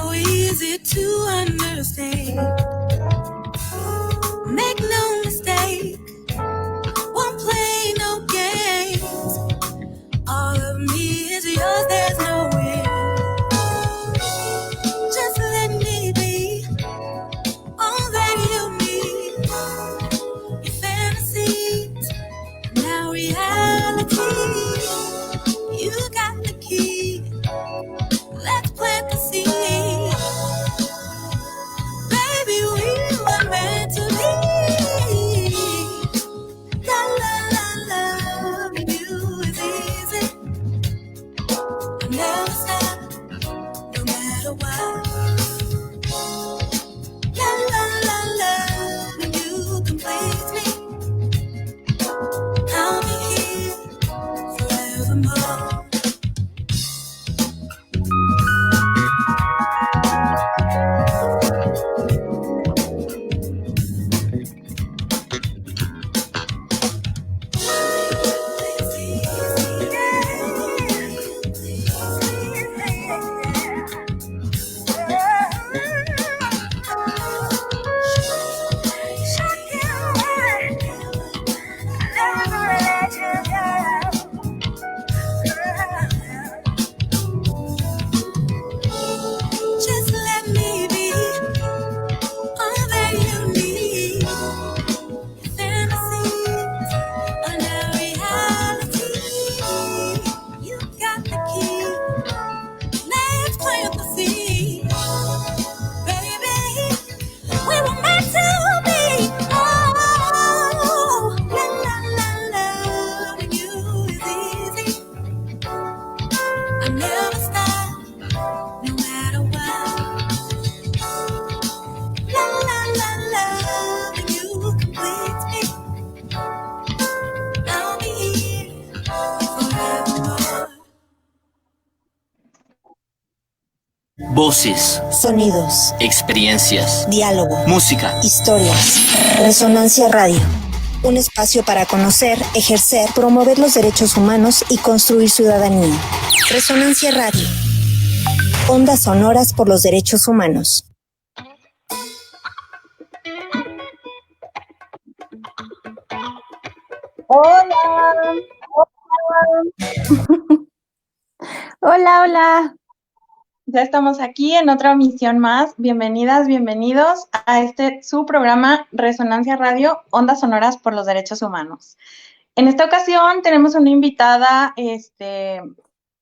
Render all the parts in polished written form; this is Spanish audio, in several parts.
so easy to understand. Make no mistake, won't play no games. All of me is yours, there's no way. Just let me be all that you need. Your fantasies, now reality. You got the key, let's plant the seed. Baby, we were meant to be. La la la la, loving you is easy. I'll never stop, no matter what. La la la la, loving you completes me. I'll be here forevermore. Just let me be all that you need. Fantasies are now reality. You got the key. Let's plant the seed. Baby, we were meant to be. Oh, la la la, loving you is easy. I never stop, no matter what. La la la, loving you completes me. I'll be here forevermore. Voces, Sonidos, experiencias, diálogo, música. historias. Resonancia Radio. Un espacio para conocer, ejercer, promover los derechos humanos y construir ciudadanía. Resonancia Radio. Ondas sonoras por los derechos humanos. Hola. Hola, hola. Ya estamos aquí en otra emisión más. Bienvenidas, bienvenidos a su programa Resonancia Radio, Ondas Sonoras por los Derechos Humanos. En esta ocasión tenemos una invitada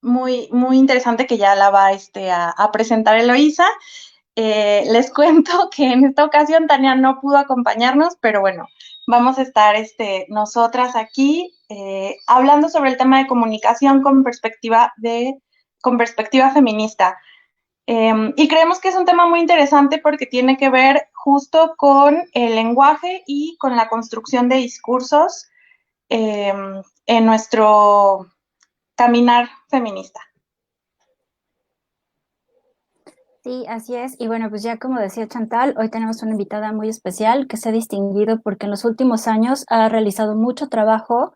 muy, muy interesante que ya la va a presentar Eloísa. Les cuento que en esta ocasión Tania no pudo acompañarnos, pero bueno, vamos a estar nosotras aquí hablando sobre el tema de comunicación con perspectiva feminista. Y creemos que es un tema muy interesante porque tiene que ver justo con el lenguaje y con la construcción de discursos en nuestro caminar feminista. Sí, así es. Y bueno, pues ya como decía Chantal, hoy tenemos una invitada muy especial que se ha distinguido porque en los últimos años ha realizado mucho trabajo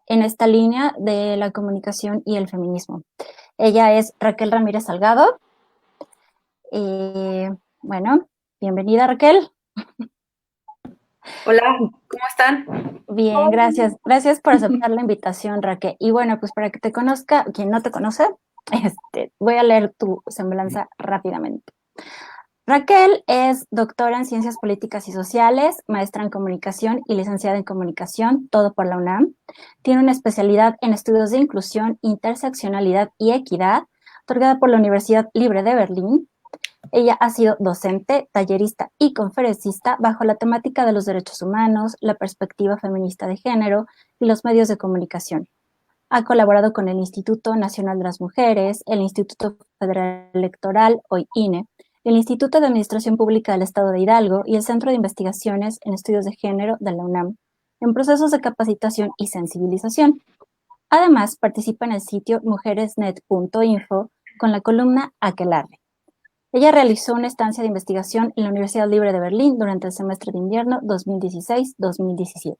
en esta línea de la comunicación y el feminismo. Ella es Raquel Ramírez Salgado. Bueno, bienvenida, Raquel. Hola, ¿cómo están? Bien, gracias. Gracias por aceptar la invitación, Raquel. Y bueno, pues para que te conozca, quien no te conoce, voy a leer tu semblanza rápidamente. Raquel es doctora en Ciencias Políticas y Sociales, maestra en Comunicación y licenciada en Comunicación, todo por la UNAM. Tiene una especialidad en Estudios de Inclusión, Interseccionalidad y Equidad, otorgada por la Universidad Libre de Berlín. Ella ha sido docente, tallerista y conferencista bajo la temática de los derechos humanos, la perspectiva feminista de género y los medios de comunicación. Ha colaborado con el Instituto Nacional de las Mujeres, el Instituto Federal Electoral, hoy INE, el Instituto de Administración Pública del Estado de Hidalgo y el Centro de Investigaciones en Estudios de Género de la UNAM, en procesos de capacitación y sensibilización. Además, participa en el sitio mujeresnet.info con la columna Aquelarre. Ella realizó una estancia de investigación en la Universidad Libre de Berlín durante el semestre de invierno 2016-2017.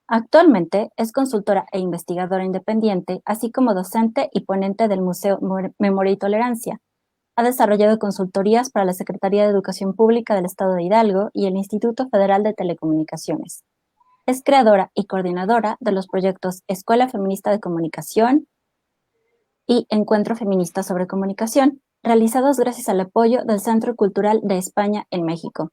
Actualmente es consultora e investigadora independiente, así como docente y ponente del Museo Memoria y Tolerancia. Ha desarrollado consultorías para la Secretaría de Educación Pública del Estado de Hidalgo y el Instituto Federal de Telecomunicaciones. Es creadora y coordinadora de los proyectos Escuela Feminista de Comunicación y Encuentro Feminista sobre Comunicación, realizados gracias al apoyo del Centro Cultural de España en México.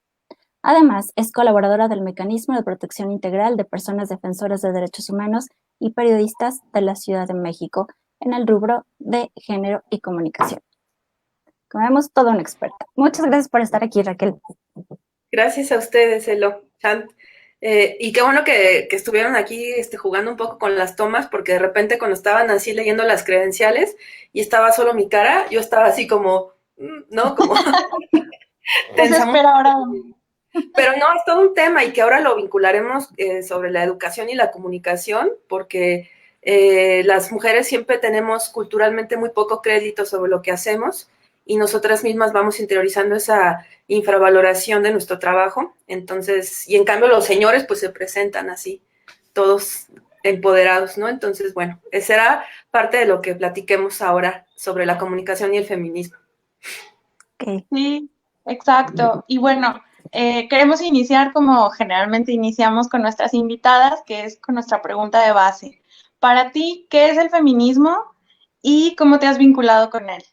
Además, es colaboradora del Mecanismo de Protección Integral de Personas Defensoras de Derechos Humanos y Periodistas de la Ciudad de México en el rubro de Género y Comunicación. Como vemos, toda una experta. Muchas gracias por estar aquí, Raquel. Gracias a ustedes, Elo, Chant. Y qué bueno que estuvieron aquí jugando un poco con las tomas, porque de repente cuando estaban así leyendo las credenciales y estaba solo mi cara, yo estaba así como, ¿no? Como tensa. Desesperada. Pero no, es todo un tema y que ahora lo vincularemos sobre la educación y la comunicación, porque las mujeres siempre tenemos culturalmente muy poco crédito sobre lo que hacemos y nosotras mismas vamos interiorizando esa infravaloración de nuestro trabajo. Entonces, y en cambio los señores pues se presentan así, todos empoderados, ¿no? Entonces, bueno, será parte de lo que platiquemos ahora sobre la comunicación y el feminismo. Okay. Sí, exacto. Y bueno, queremos iniciar como generalmente iniciamos con nuestras invitadas, que es con nuestra pregunta de base. Para ti, ¿qué es el feminismo y cómo te has vinculado con él?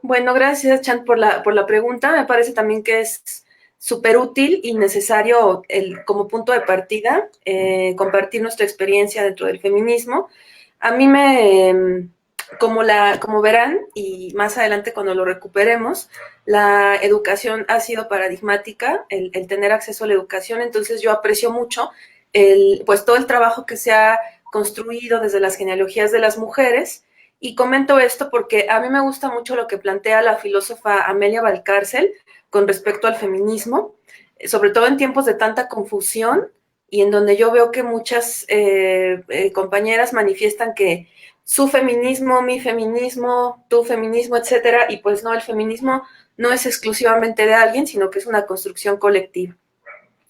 Bueno, gracias, Chant, por la pregunta. Me parece también que es súper útil y necesario como punto de partida compartir nuestra experiencia dentro del feminismo. A mí como verán, y más adelante cuando lo recuperemos, la educación ha sido paradigmática, el tener acceso a la educación. Entonces yo aprecio mucho pues todo el trabajo que se ha construido desde las genealogías de las mujeres. Y comento esto porque a mí me gusta mucho lo que plantea la filósofa Amelia Valcárcel con respecto al feminismo, sobre todo en tiempos de tanta confusión y en donde yo veo que muchas compañeras manifiestan que su feminismo, mi feminismo, tu feminismo, etcétera, y pues no, el feminismo no es exclusivamente de alguien, sino que es una construcción colectiva.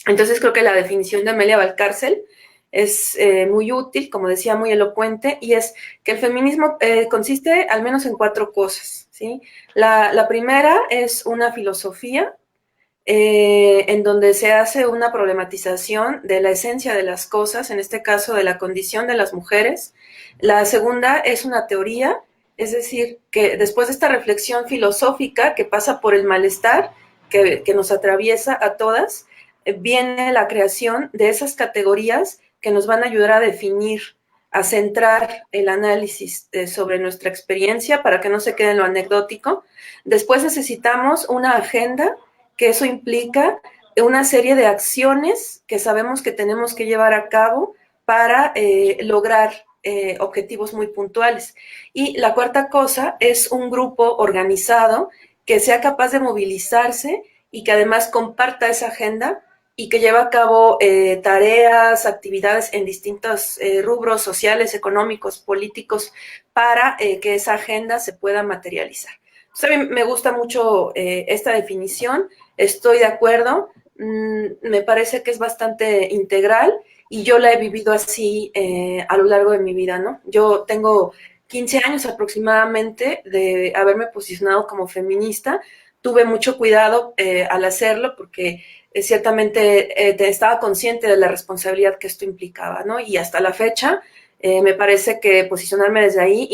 Entonces creo que la definición de Amelia Valcárcel es muy útil, como decía, muy elocuente, y es que el feminismo consiste al menos en 4 cosas, ¿sí? La primera es una filosofía en donde se hace una problematización de la esencia de las cosas, en este caso de la condición de las mujeres. La segunda es una teoría, es decir, que después de esta reflexión filosófica que pasa por el malestar que nos atraviesa a todas, viene la creación de esas categorías que nos van a ayudar a definir, a centrar el análisis sobre nuestra experiencia para que no se quede en lo anecdótico. Después necesitamos una agenda, que eso implica una serie de acciones que sabemos que tenemos que llevar a cabo para lograr objetivos muy puntuales. Y la cuarta cosa es un grupo organizado que sea capaz de movilizarse y que además comparta esa agenda y que lleva a cabo tareas, actividades en distintos rubros sociales, económicos, políticos, para que esa agenda se pueda materializar. Entonces, a mí me gusta mucho esta definición, estoy de acuerdo, me parece que es bastante integral y yo la he vivido así a lo largo de mi vida, ¿no? Yo tengo 15 años aproximadamente de haberme posicionado como feminista. Tuve mucho cuidado al hacerlo porque ciertamente estaba consciente de la responsabilidad que esto implicaba, ¿no? Y hasta la fecha me parece que posicionarme desde ahí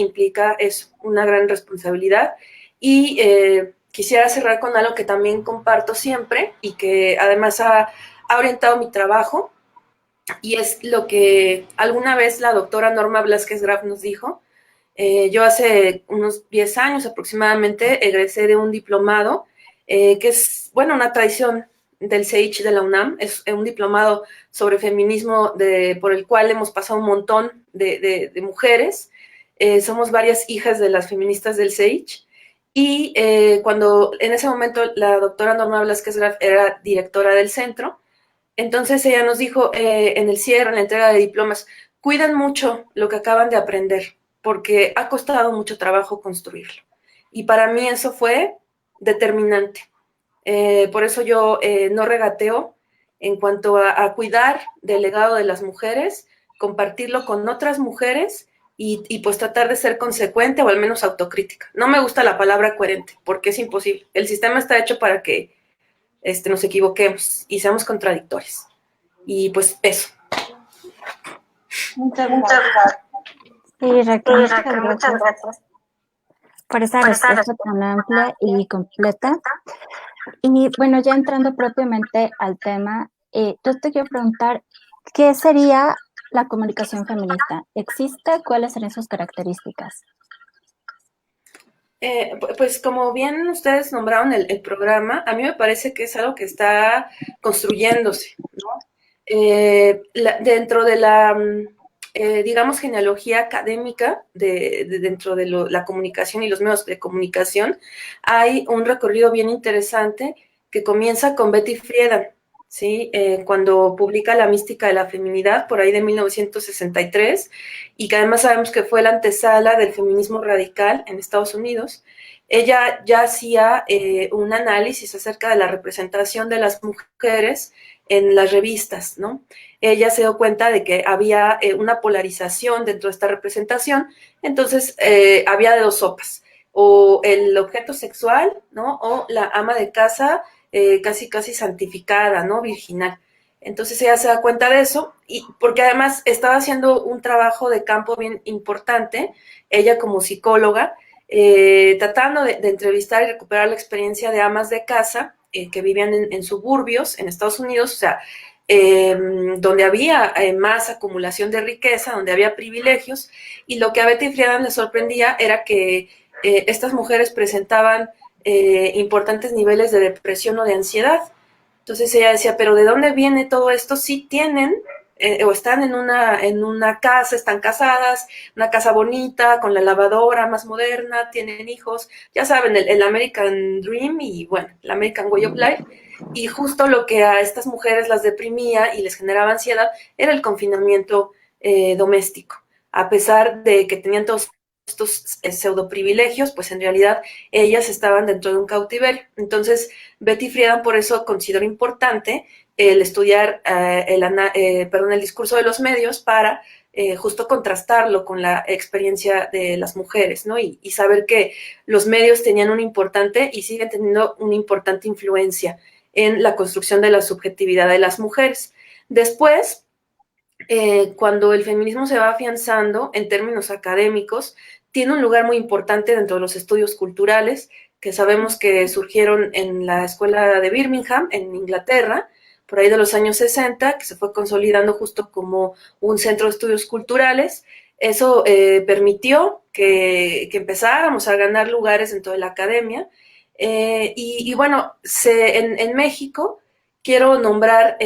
es una gran responsabilidad. Y quisiera cerrar con algo que también comparto siempre y que además ha orientado mi trabajo, y es lo que alguna vez la doctora Norma Blázquez Graf nos dijo. Yo hace unos 10 años aproximadamente egresé de un diplomado que es, bueno, una tradición del CEICH de la UNAM, es un diplomado sobre feminismo por el cual hemos pasado un montón de mujeres. Somos varias hijas de las feministas del CEICH. Y cuando en ese momento la doctora Norma Blázquez Graf era directora del centro, entonces ella nos dijo en el cierre, en la entrega de diplomas, cuiden mucho lo que acaban de aprender, porque ha costado mucho trabajo construirlo. Y para mí eso fue determinante. Por eso yo no regateo en cuanto a cuidar del legado de las mujeres, compartirlo con otras mujeres y pues tratar de ser consecuente o al menos autocrítica. No me gusta la palabra coherente, porque es imposible. El sistema está hecho para que nos equivoquemos y seamos contradictorios. Y pues eso. Muchas gracias. Sí, Raquel, muchas gracias por esa respuesta tan amplia y completa. Y bueno, ya entrando propiamente al tema, yo te quiero preguntar, ¿qué sería la comunicación feminista? ¿Existe? ¿Cuáles serían sus características? Pues como bien ustedes nombraron el programa, a mí me parece que es algo que está construyéndose, ¿no? Dentro de la, digamos, genealogía académica dentro de la comunicación y los medios de comunicación, hay un recorrido bien interesante que comienza con Betty Friedan, ¿sí? Cuando publica La mística de la feminidad, por ahí de 1963, y que además sabemos que fue la antesala del feminismo radical en Estados Unidos. Ella ya hacía un análisis acerca de la representación de las mujeres en las revistas, ¿no? Ella se dio cuenta de que había una polarización dentro de esta representación, entonces había de dos sopas, o el objeto sexual, ¿no? O la ama de casa casi santificada, ¿no? Virginal. Entonces ella se da cuenta de eso, y porque además estaba haciendo un trabajo de campo bien importante, ella como psicóloga, tratando de entrevistar y recuperar la experiencia de amas de casa que vivían en suburbios en Estados Unidos, o sea, donde había más acumulación de riqueza, donde había privilegios, y lo que a Betty Friedan le sorprendía era que estas mujeres presentaban importantes niveles de depresión o de ansiedad. Entonces ella decía, pero ¿de dónde viene todo esto? Sí tienen o están en una casa, están casadas, una casa bonita, con la lavadora más moderna, tienen hijos, ya saben, el American Dream y bueno, el American Way of Life. Y justo lo que a estas mujeres las deprimía y les generaba ansiedad era el confinamiento doméstico. A pesar de que tenían todos estos pseudo privilegios, pues en realidad ellas estaban dentro de un cautiverio. Entonces, Betty Friedan por eso consideró importante el estudiar el discurso de los medios para justo contrastarlo con la experiencia de las mujeres, ¿no? Y saber que los medios tenían un importante y siguen teniendo una importante influencia en la construcción de la subjetividad de las mujeres. Después, cuando el feminismo se va afianzando en términos académicos, tiene un lugar muy importante dentro de los estudios culturales, que sabemos que surgieron en la escuela de Birmingham, en Inglaterra, por ahí de los años 60, que se fue consolidando justo como un centro de estudios culturales. Eso permitió que empezáramos a ganar lugares dentro de la academia. Y bueno, en México quiero nombrar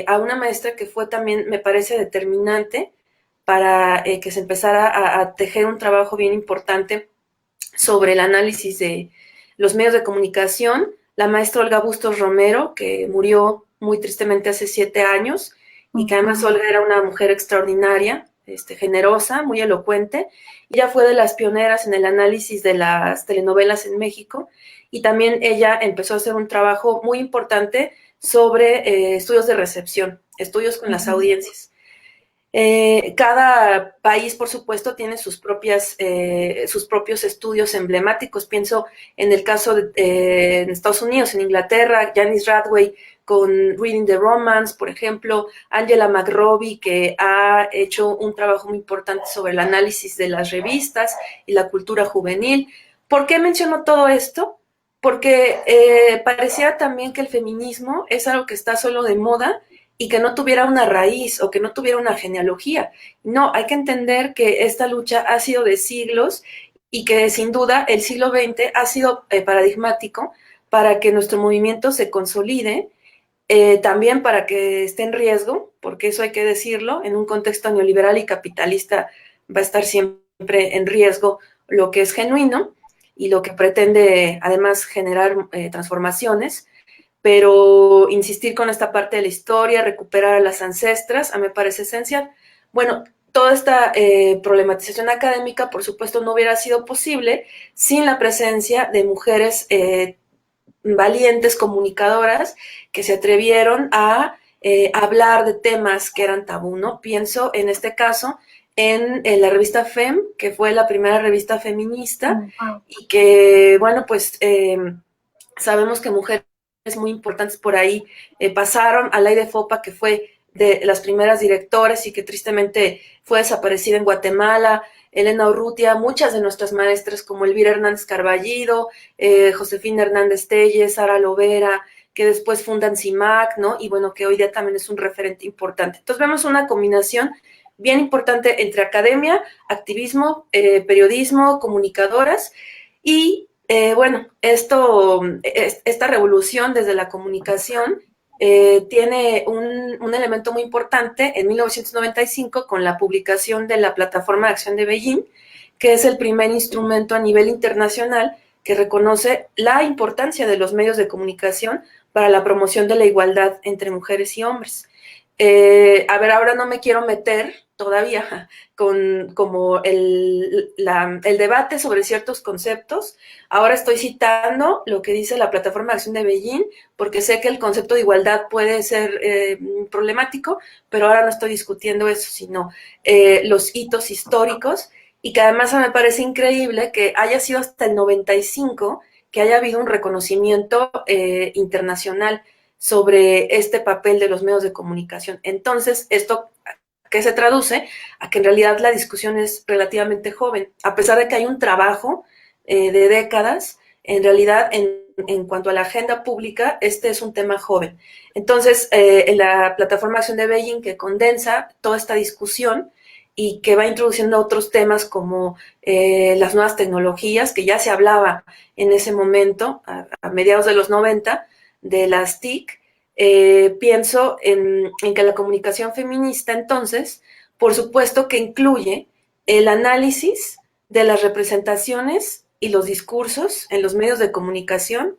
a una maestra que fue también, me parece, determinante para que se empezara a tejer un trabajo bien importante sobre el análisis de los medios de comunicación, la maestra Olga Bustos Romero, que murió muy tristemente hace 7 años, y que además Olga era una mujer extraordinaria, generosa, muy elocuente. Ella fue de las pioneras en el análisis de las telenovelas en México, y también ella empezó a hacer un trabajo muy importante sobre estudios de recepción, estudios con las audiencias. Cada país, por supuesto, tiene sus propios estudios emblemáticos. Pienso en el caso en Estados Unidos, en Inglaterra, Janice Radway con Reading the Romance, por ejemplo, Angela McRobbie, que ha hecho un trabajo muy importante sobre el análisis de las revistas y la cultura juvenil. ¿Por qué menciono todo esto? Porque parecía también que el feminismo es algo que está solo de moda y que no tuviera una raíz o que no tuviera una genealogía. No, hay que entender que esta lucha ha sido de siglos y que sin duda el siglo XX ha sido paradigmático para que nuestro movimiento se consolide, también para que esté en riesgo, porque eso hay que decirlo, en un contexto neoliberal y capitalista va a estar siempre en riesgo lo que es genuino y lo que pretende además generar transformaciones. Pero insistir con esta parte de la historia, recuperar a las ancestras, a mí me parece esencial. Bueno, toda esta problematización académica, por supuesto, no hubiera sido posible sin la presencia de mujeres valientes, comunicadoras, que se atrevieron a hablar de temas que eran tabú, ¿no? Pienso, en este caso, en la revista FEM, que fue la primera revista feminista, y que, bueno, pues sabemos que mujeres muy importantes por ahí pasaron. Alaide Fopa, que fue de las primeras directores y que tristemente fue desaparecida en Guatemala, Elena Urrutia, muchas de nuestras maestras como Elvira Hernández Carballido, Josefina Hernández Telles, Sara Lovera, que después fundan CIMAC, ¿no? Y bueno, que hoy día también es un referente importante. Entonces vemos una combinación bien importante entre academia, activismo, periodismo, comunicadoras y bueno, esta revolución desde la comunicación tiene un elemento muy importante en 1995 con la publicación de la Plataforma de Acción de Beijing, que es el primer instrumento a nivel internacional que reconoce la importancia de los medios de comunicación para la promoción de la igualdad entre mujeres y hombres. A ver, ahora no me quiero meter todavía con como el debate sobre ciertos conceptos. Ahora estoy citando lo que dice la Plataforma de Acción de Beijing, porque sé que el concepto de igualdad puede ser problemático, pero ahora no estoy discutiendo eso, sino los hitos históricos, y que además me parece increíble que haya sido hasta el 95 que haya habido un reconocimiento internacional sobre este papel de los medios de comunicación. Entonces, esto que se traduce a que en realidad la discusión es relativamente joven, a pesar de que hay un trabajo de décadas, en realidad en cuanto a la agenda pública, este es un tema joven. Entonces, en la Plataforma de Acción de Beijing, que condensa toda esta discusión y que va introduciendo otros temas como las nuevas tecnologías, que ya se hablaba en ese momento, a mediados de los 90, de las TIC, pienso en que la comunicación feminista entonces, por supuesto que incluye el análisis de las representaciones y los discursos en los medios de comunicación.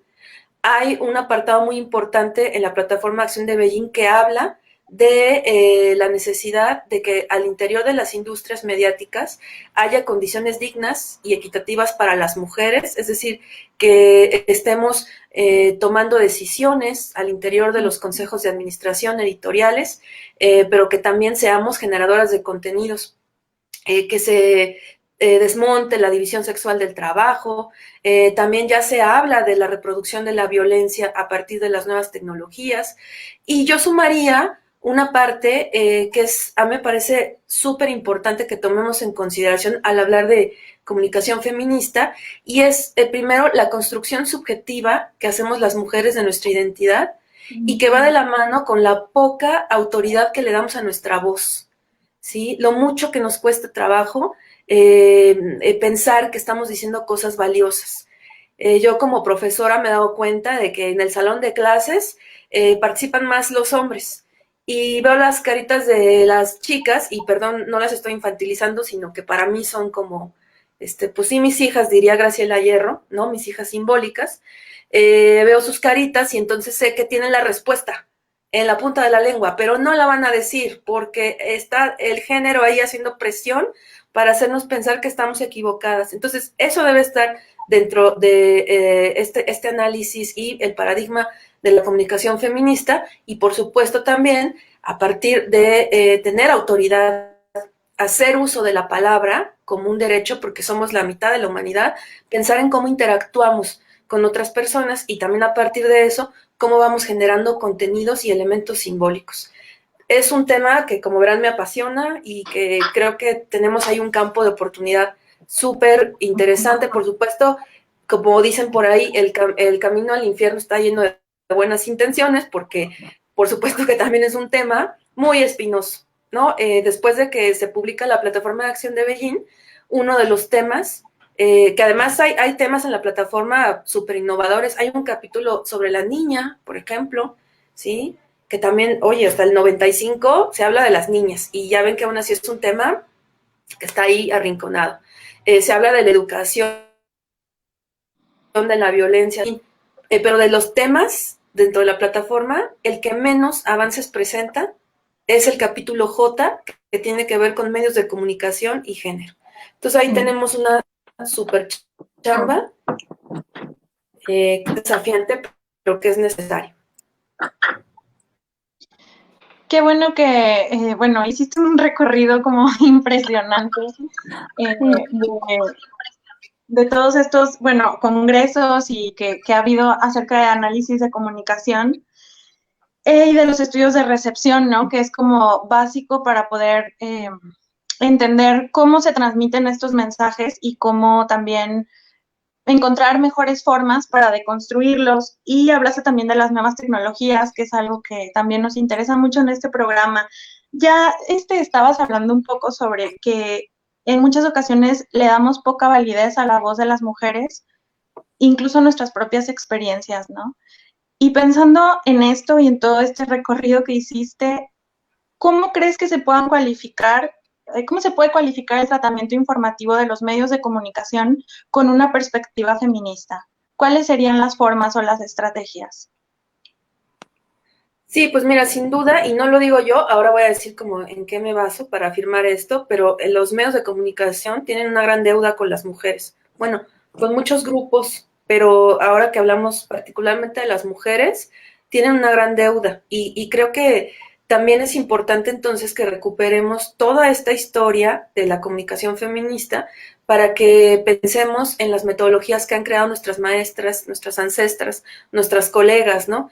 Hay un apartado muy importante en la Plataforma de Acción de Beijing que habla de la necesidad de que al interior de las industrias mediáticas haya condiciones dignas y equitativas para las mujeres, es decir, que estemos tomando decisiones al interior de los consejos de administración editoriales, pero que también seamos generadoras de contenidos, que se desmonte la división sexual del trabajo. También ya se habla de la reproducción de la violencia a partir de las nuevas tecnologías. Y yo sumaría una parte a mí me parece súper importante que tomemos en consideración al hablar de comunicación feminista, y es primero la construcción subjetiva que hacemos las mujeres de nuestra identidad y que va de la mano con la poca autoridad que le damos a nuestra voz, ¿sí? Lo mucho que nos cuesta trabajo pensar que estamos diciendo cosas valiosas. Yo como profesora me he dado cuenta de que en el salón de clases participan más los hombres, y veo las caritas de las chicas, y perdón, no las estoy infantilizando, sino que para mí son como, pues sí, mis hijas, diría Graciela Hierro, ¿no? Mis hijas simbólicas. Veo sus caritas y entonces sé que tienen la respuesta en la punta de la lengua, pero no la van a decir porque está el género ahí haciendo presión para hacernos pensar que estamos equivocadas. Entonces, eso debe estar dentro de este análisis y el paradigma de la comunicación feminista, y por supuesto también a partir de tener autoridad, hacer uso de la palabra como un derecho, porque somos la mitad de la humanidad, pensar en cómo interactuamos con otras personas, y también a partir de eso, cómo vamos generando contenidos y elementos simbólicos. Es un tema que, como verán, me apasiona y que creo que tenemos ahí un campo de oportunidad súper interesante. Por supuesto, como dicen por ahí, el camino al infierno está lleno de buenas intenciones, porque por supuesto que también es un tema muy espinoso, ¿no? Después de que se publica la Plataforma de Acción de Beijing, uno de los temas, que además hay temas en la plataforma súper innovadores. Hay un capítulo sobre la niña, por ejemplo, ¿sí? Que también, oye, hasta el 95 se habla de las niñas, y ya ven que aún así es un tema que está ahí arrinconado. Se habla de la educación, de la violencia, pero de los temas dentro de la plataforma, el que menos avances presenta es el capítulo J, que tiene que ver con medios de comunicación y género. Entonces ahí tenemos una súper chamba, desafiante, pero que es necesario. Qué bueno que, bueno, hiciste un recorrido como impresionante de todos estos, bueno, congresos y que ha habido acerca de análisis de comunicación y de los estudios de recepción, ¿no? Que es como básico para poder entender cómo se transmiten estos mensajes y cómo también encontrar mejores formas para deconstruirlos. Y hablaste también de las nuevas tecnologías, que es algo que también nos interesa mucho en este programa. Ya estabas hablando un poco sobre que en muchas ocasiones le damos poca validez a la voz de las mujeres, incluso nuestras propias experiencias, ¿no? Y pensando en esto y en todo este recorrido que hiciste, ¿cómo crees que se puedan cualificar, cómo se puede cualificar el tratamiento informativo de los medios de comunicación con una perspectiva feminista? ¿Cuáles serían las formas o las estrategias? Sí, pues mira, sin duda, y no lo digo yo, ahora voy a decir como en qué me baso para afirmar esto, pero los medios de comunicación tienen una gran deuda con las mujeres. Bueno, con muchos grupos, pero ahora que hablamos particularmente de las mujeres, tienen una gran deuda. Y creo que también es importante entonces que recuperemos toda esta historia de la comunicación feminista para que pensemos en las metodologías que han creado nuestras maestras, nuestras ancestras, nuestras colegas, ¿no?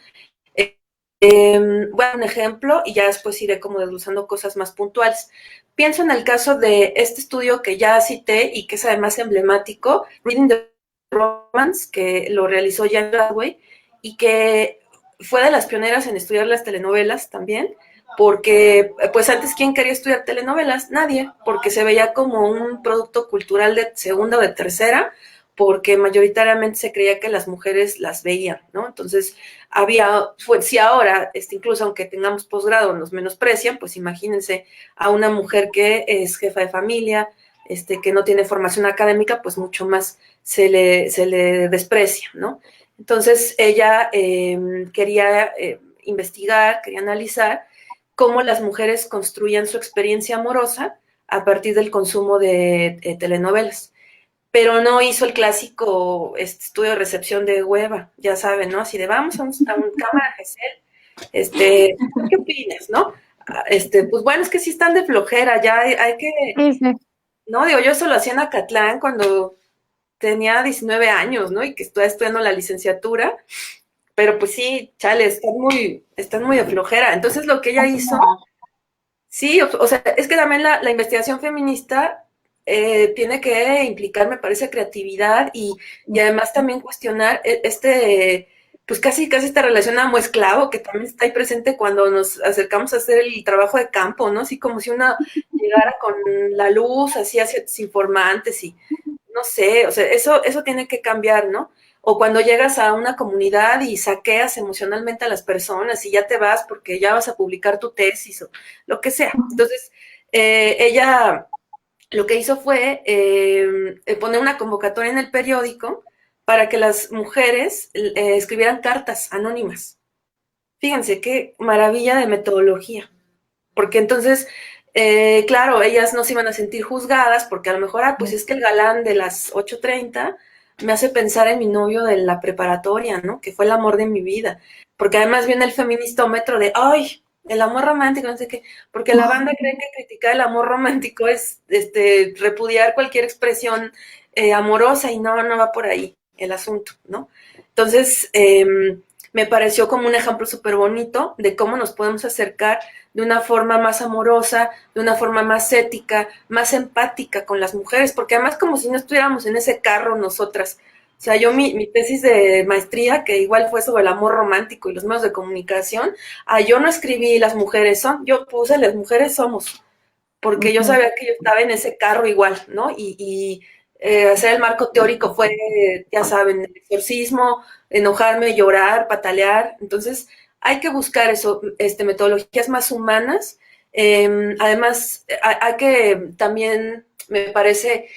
Voy a dar un ejemplo y ya después iré como desglosando cosas más puntuales. Pienso en el caso de este estudio que ya cité y que es además emblemático, Reading the Romance, que lo realizó Jan Bradway y que fue de las pioneras en estudiar las telenovelas también, porque pues antes ¿quién quería estudiar telenovelas? Nadie, porque se veía como un producto cultural de segunda o de tercera, porque mayoritariamente se creía que las mujeres las veían, ¿no? Entonces, si ahora, incluso aunque tengamos posgrado, nos menosprecian, pues imagínense a una mujer que es jefa de familia, que no tiene formación académica, pues mucho más se le desprecia, ¿no? Entonces, ella quería investigar, quería analizar cómo las mujeres construían su experiencia amorosa a partir del consumo de telenovelas, pero no hizo el clásico estudio de recepción de hueva, ya saben, ¿no? Así de vamos a un cámara GESEL, ¿qué opinas, no? Pues bueno, es que sí están de flojera, ya hay que, Sí, sí. no, digo, yo eso lo hacía en Acatlán cuando tenía 19 años, ¿no? Y que estoy estudiando la licenciatura, pero pues sí, chale, están muy de flojera. Entonces lo que ella hizo, sí, o sea, es que también la investigación feminista tiene que implicar, me parece, creatividad y además también cuestionar pues casi esta relación amo-esclavo que también está ahí presente cuando nos acercamos a hacer el trabajo de campo, ¿no? Así como si una llegara con la luz, así hacia sus informantes y no sé, o sea, eso tiene que cambiar, ¿no? O cuando llegas a una comunidad y saqueas emocionalmente a las personas y ya te vas porque ya vas a publicar tu tesis o lo que sea. Entonces, ella lo que hizo fue poner una convocatoria en el periódico para que las mujeres escribieran cartas anónimas. Fíjense qué maravilla de metodología, porque entonces, claro, ellas no se iban a sentir juzgadas porque a lo mejor, pues es que el galán de las 8:30 me hace pensar en mi novio de la preparatoria, ¿no? Que fue el amor de mi vida. Porque además viene el feministómetro de, ay, el amor romántico, no sé qué, porque la banda cree que criticar el amor romántico es repudiar cualquier expresión amorosa y no va por ahí el asunto, ¿no? Entonces, me pareció como un ejemplo súper bonito de cómo nos podemos acercar de una forma más amorosa, de una forma más ética, más empática con las mujeres, porque además como si no estuviéramos en ese carro nosotras. O sea, yo mi tesis de maestría, que igual fue sobre el amor romántico y los medios de comunicación, yo no escribí las mujeres son, yo puse las mujeres somos, porque yo sabía que yo estaba en ese carro igual, ¿no? Hacer el marco teórico fue, ya saben, el exorcismo, enojarme, llorar, patalear. Entonces, hay que buscar eso, metodologías más humanas. Además, hay que también, me parece,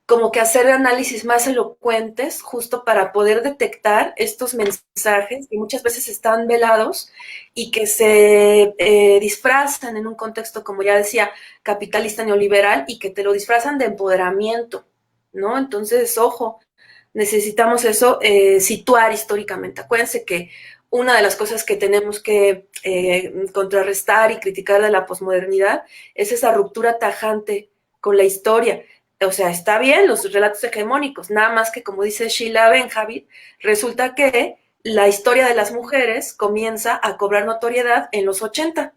como que hacer análisis más elocuentes justo para poder detectar estos mensajes que muchas veces están velados y que se disfrazan en un contexto, como ya decía, capitalista neoliberal y que te lo disfrazan de empoderamiento, ¿no? Entonces, ojo, necesitamos eso, situar históricamente. Acuérdense que una de las cosas que tenemos que contrarrestar y criticar de la posmodernidad es esa ruptura tajante con la historia. O sea, está bien los relatos hegemónicos, nada más que, como dice Sheila Benjavid, resulta que la historia de las mujeres comienza a cobrar notoriedad en los 80.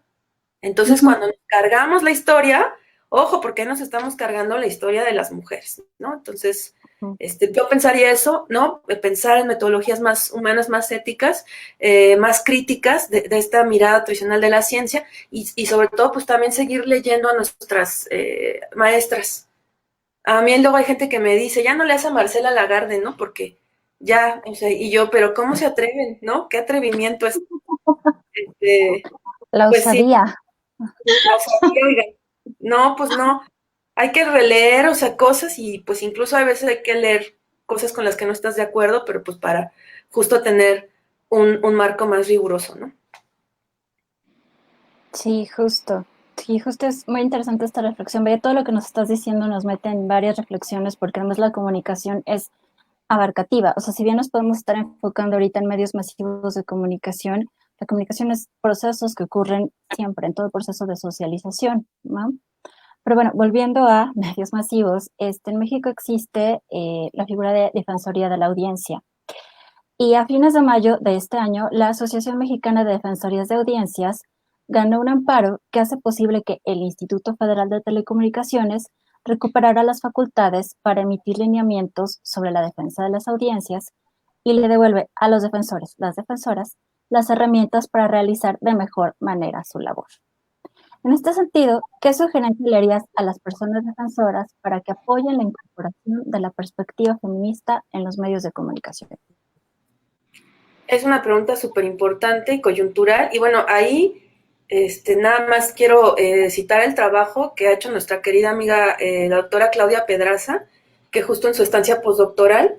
Entonces, cuando nos cargamos la historia, ojo, ¿por qué nos estamos cargando la historia de las mujeres? ¿No? Entonces, yo pensaría eso, ¿no? Pensar en metodologías más humanas, más éticas, más críticas de esta mirada tradicional de la ciencia y sobre todo, pues también seguir leyendo a nuestras maestras. A mí luego hay gente que me dice, ya no leas a Marcela Lagarde, ¿no? Porque ya, o sea, y yo, pero ¿cómo se atreven, no? ¿Qué atrevimiento es? La Pues sí, osadía. la osadía, oigan. No, pues no. Hay que releer, o sea, cosas y pues incluso a veces hay que leer cosas con las que no estás de acuerdo, pero pues para justo tener un marco más riguroso, ¿no? Sí, justo. Sí, justo es muy interesante esta reflexión. Ve, todo lo que nos estás diciendo nos mete en varias reflexiones porque además la comunicación es abarcativa. O sea, si bien nos podemos estar enfocando ahorita en medios masivos de comunicación, la comunicación es procesos que ocurren siempre en todo el proceso de socialización, ¿no? Pero bueno, volviendo a medios masivos, en México existe la figura de Defensoría de la Audiencia. Y a fines de mayo de este año, la Asociación Mexicana de Defensorías de Audiencias ganó un amparo que hace posible que el Instituto Federal de Telecomunicaciones recuperara las facultades para emitir lineamientos sobre la defensa de las audiencias y le devuelve a los defensores, las defensoras, las herramientas para realizar de mejor manera su labor. En este sentido, ¿qué sugerencia le harías a las personas defensoras para que apoyen la incorporación de la perspectiva feminista en los medios de comunicación? Es una pregunta súper importante y coyuntural. Y bueno, ahí nada más quiero citar el trabajo que ha hecho nuestra querida amiga, la doctora Claudia Pedraza, que justo en su estancia postdoctoral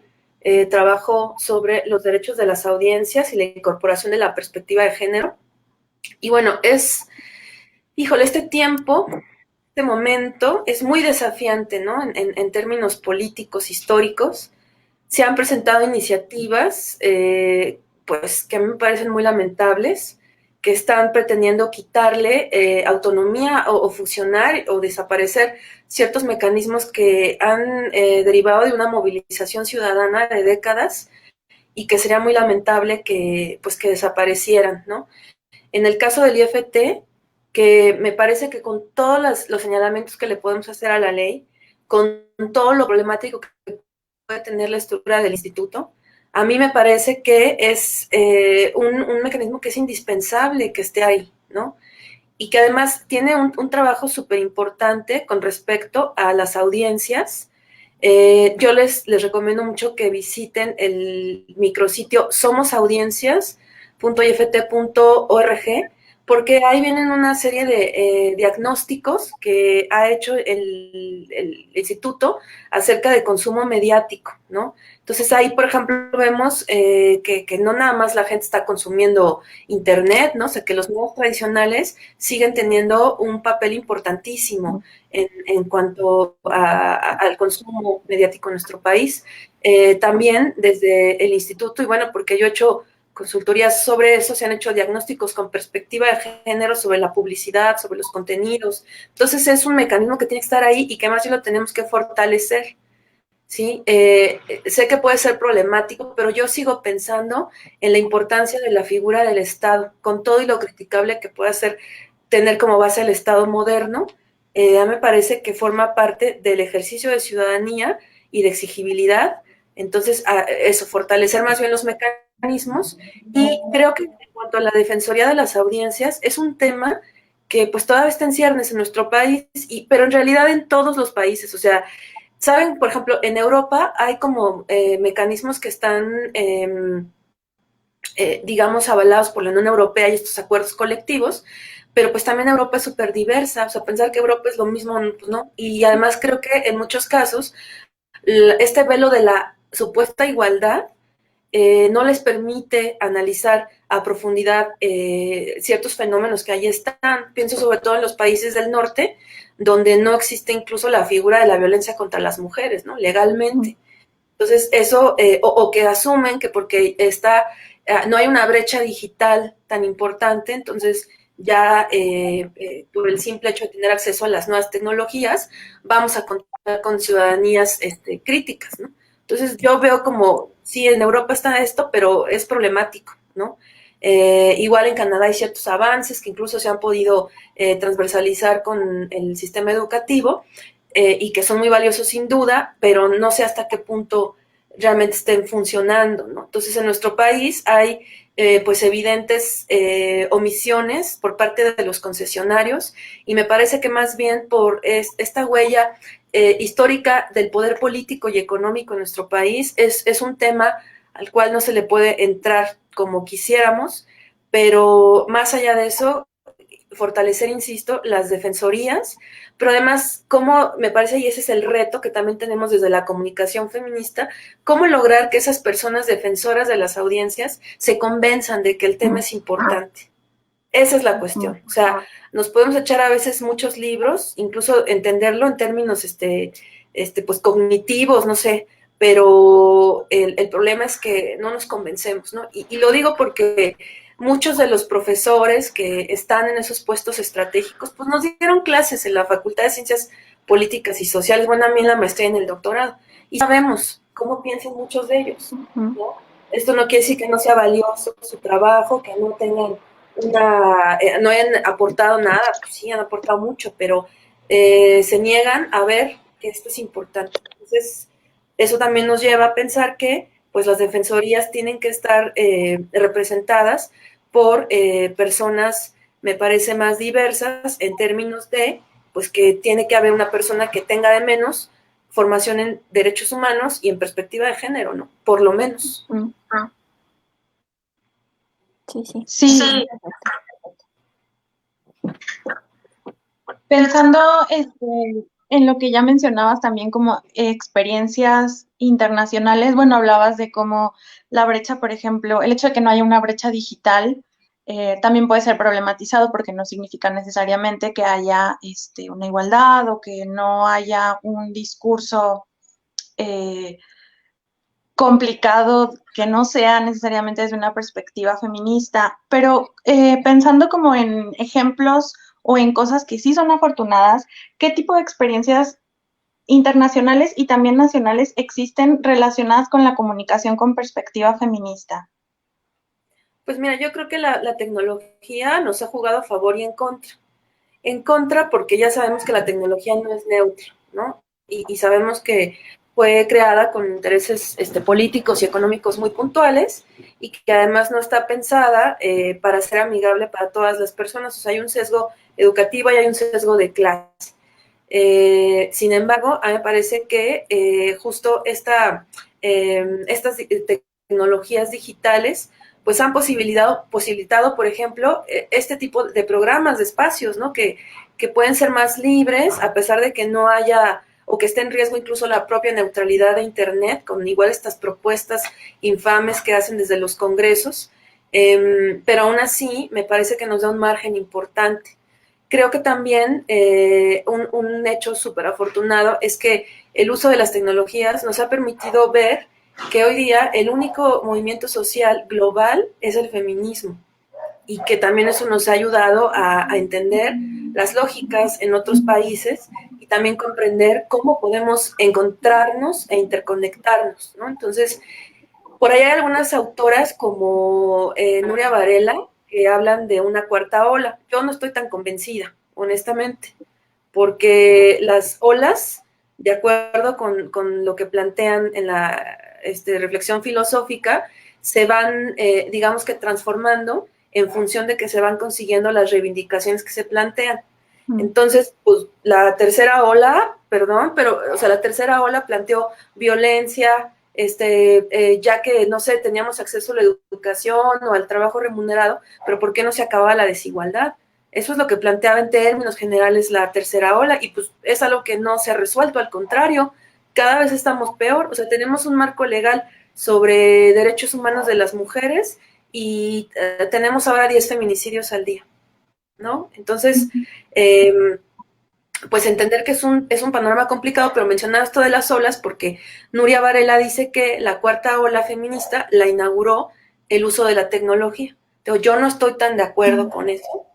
trabajó sobre los derechos de las audiencias y la incorporación de la perspectiva de género. Y bueno, híjole, este momento es muy desafiante, ¿no? En términos políticos, históricos. Se han presentado iniciativas, pues, que a mí me parecen muy lamentables, que están pretendiendo quitarle autonomía o fusionar o desaparecer ciertos mecanismos que han derivado de una movilización ciudadana de décadas y que sería muy lamentable pues, que desaparecieran, ¿no? En el caso del IFT, que me parece que con todos los señalamientos que le podemos hacer a la ley, con todo lo problemático que puede tener la estructura del instituto, a mí me parece que es un mecanismo que es indispensable que esté ahí, ¿no? Y que además tiene un trabajo súper importante con respecto a las audiencias. Yo les recomiendo mucho que visiten el micrositio somosaudiencias.ift.org, porque ahí vienen una serie de diagnósticos que ha hecho el instituto acerca de consumo mediático, ¿no? Entonces ahí, por ejemplo, vemos que no nada más la gente está consumiendo internet, ¿no? O sea, que los medios tradicionales siguen teniendo un papel importantísimo en cuanto al consumo mediático en nuestro país. También desde el instituto, y bueno, porque yo he hecho consultorías sobre eso, se han hecho diagnósticos con perspectiva de género sobre la publicidad, sobre los contenidos. Entonces es un mecanismo que tiene que estar ahí y que más bien lo tenemos que fortalecer. ¿Sí? Sé que puede ser problemático, pero yo sigo pensando en la importancia de la figura del Estado, con todo y lo criticable que pueda ser tener como base el Estado moderno. A mí me parece que forma parte del ejercicio de ciudadanía y de exigibilidad. Entonces, eso, fortalecer más bien los mecanismos. Y creo que en cuanto a la Defensoría de las Audiencias, es un tema que pues todavía está en ciernes en nuestro país, pero en realidad en todos los países. O sea, saben, por ejemplo, en Europa hay como mecanismos que están, digamos, avalados por la Unión Europea y estos acuerdos colectivos, pero pues también Europa es súper diversa, o sea, pensar que Europa es lo mismo, pues no, y además creo que en muchos casos este velo de la supuesta igualdad no les permite analizar a profundidad ciertos fenómenos que ahí están. Pienso sobre todo en los países del norte, donde no existe incluso la figura de la violencia contra las mujeres, ¿no? Legalmente. Entonces, eso, o que asumen que porque está no hay una brecha digital tan importante, entonces ya por el simple hecho de tener acceso a las nuevas tecnologías, vamos a contar con ciudadanías críticas, ¿no? Entonces yo veo como, sí, en Europa está esto, pero es problemático, ¿no? Igual en Canadá hay ciertos avances que incluso se han podido transversalizar con el sistema educativo y que son muy valiosos sin duda, pero no sé hasta qué punto realmente estén funcionando, ¿no? Entonces en nuestro país hay pues evidentes omisiones por parte de los concesionarios y me parece que más bien por esta huella histórica del poder político y económico en nuestro país es un tema al cual no se le puede entrar como quisiéramos, pero más allá de eso, fortalecer, insisto, las defensorías, pero además, cómo me parece, y ese es el reto que también tenemos desde la comunicación feminista, cómo lograr que esas personas defensoras de las audiencias se convenzan de que el tema es importante. Esa es la cuestión. O sea, nos podemos echar a veces muchos libros, incluso entenderlo en términos pues cognitivos, no sé, pero el problema es que no nos convencemos, ¿no? Y lo digo porque muchos de los profesores que están en esos puestos estratégicos, pues nos dieron clases en la Facultad de Ciencias Políticas y Sociales, bueno, a mí en la maestría y en el doctorado, y sabemos cómo piensan muchos de ellos, ¿no? Esto no quiere decir que no sea valioso su trabajo, que no tengan no hayan aportado nada, pues sí, han aportado mucho, pero se niegan a ver que esto es importante. Entonces, eso también nos lleva a pensar que pues las defensorías tienen que estar representadas por personas, me parece, más diversas en términos de, pues que tiene que haber una persona que tenga de menos formación en derechos humanos y en perspectiva de género, ¿no? Por lo menos. Sí. Sí, pensando en lo que ya mencionabas también como experiencias internacionales, bueno, hablabas de cómo la brecha, por ejemplo, el hecho de que no haya una brecha digital también puede ser problematizado porque no significa necesariamente que haya una igualdad o que no haya un discurso complicado que no sea necesariamente desde una perspectiva feminista, pero pensando como en ejemplos o en cosas que sí son afortunadas, ¿qué tipo de experiencias internacionales y también nacionales existen relacionadas con la comunicación con perspectiva feminista? Pues mira, yo creo que la tecnología nos ha jugado a favor y en contra. En contra porque ya sabemos que la tecnología no es neutra, ¿no? Y sabemos que fue creada con intereses políticos y económicos muy puntuales y que además no está pensada para ser amigable para todas las personas. O sea, hay un sesgo educativo y hay un sesgo de clase. Sin embargo, a mí me parece que justo estas tecnologías digitales pues han posibilitado, por ejemplo, este tipo de programas, de espacios, ¿no? Que pueden ser más libres, a pesar de que no haya, o que esté en riesgo incluso la propia neutralidad de Internet, con igual estas propuestas infames que hacen desde los congresos, pero aún así me parece que nos da un margen importante. Creo que también un hecho súper afortunado es que el uso de las tecnologías nos ha permitido ver que hoy día el único movimiento social global es el feminismo y que también eso nos ha ayudado a entender las lógicas en otros países y también comprender cómo podemos encontrarnos e interconectarnos, ¿no? Entonces, por ahí hay algunas autoras como Nuria Varela que hablan de una cuarta ola. Yo no estoy tan convencida, honestamente, porque las olas, de acuerdo con lo que plantean en la reflexión filosófica, se van, digamos que transformando en función de que se van consiguiendo las reivindicaciones que se plantean. Entonces, pues la tercera ola, perdón, pero, o sea, la tercera ola planteó violencia, ya que, no sé, teníamos acceso a la educación o al trabajo remunerado, pero ¿por qué no se acababa la desigualdad? Eso es lo que planteaba en términos generales la tercera ola y pues es algo que no se ha resuelto, al contrario, cada vez estamos peor, o sea, tenemos un marco legal sobre derechos humanos de las mujeres y tenemos ahora 10 feminicidios al día, ¿no? Entonces, pues entender que es un panorama complicado, pero mencionaba esto de las olas porque Nuria Varela dice que la cuarta ola feminista la inauguró el uso de la tecnología. Entonces, yo no estoy tan de acuerdo con eso,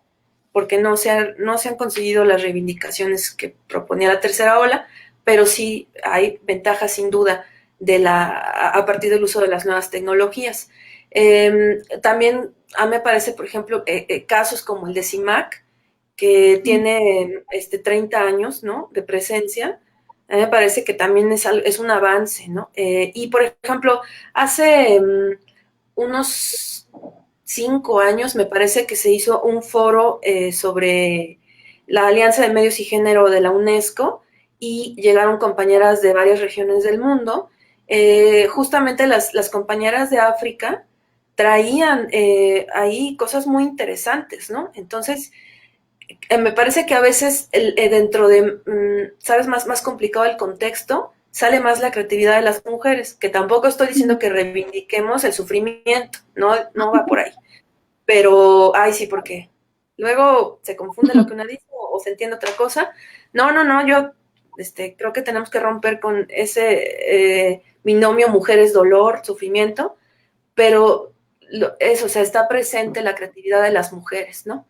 porque no se han conseguido las reivindicaciones que proponía la tercera ola, pero sí hay ventajas sin duda a partir del uso de las nuevas tecnologías. También a mí me parece, por ejemplo, casos como el de CIMAC, que tiene 30 años, ¿no?, de presencia. A mí me parece que también es un avance, ¿no? Y, por ejemplo, hace unos 5 años me parece que se hizo un foro sobre la Alianza de Medios y Género de la UNESCO, y llegaron compañeras de varias regiones del mundo. Justamente las compañeras de África traían ahí cosas muy interesantes, ¿no? Entonces, me parece que a veces dentro de, ¿sabes?, más complicado el contexto, sale más la creatividad de las mujeres, que tampoco estoy diciendo que reivindiquemos el sufrimiento, no va por ahí. Pero, ay, sí, porque luego se confunde lo que uno dice o se entiende otra cosa. No, yo creo que tenemos que romper con ese binomio mujeres, dolor, sufrimiento, pero eso, o sea, está presente la creatividad de las mujeres, ¿no?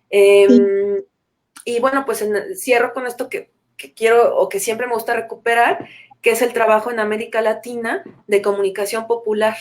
Y bueno, pues cierro con esto que quiero, o que siempre me gusta recuperar, que es el trabajo en América Latina de comunicación popular.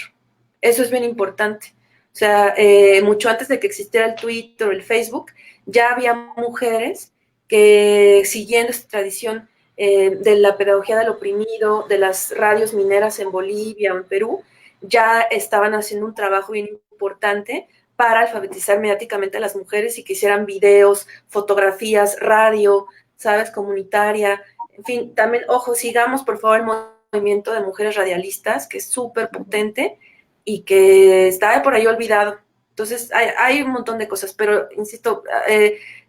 Eso es bien importante. O sea, mucho antes de que existiera el Twitter o el Facebook, ya había mujeres que, siguiendo esta tradición de la pedagogía del oprimido, de las radios mineras en Bolivia o en Perú, ya estaban haciendo un trabajo bien importante para alfabetizar mediáticamente a las mujeres y que hicieran videos, fotografías, radio, ¿sabes?, comunitaria. En fin, también, ojo, sigamos por favor el movimiento de mujeres radialistas, que es súper potente y que está por ahí olvidado. Entonces, hay un montón de cosas, pero insisto,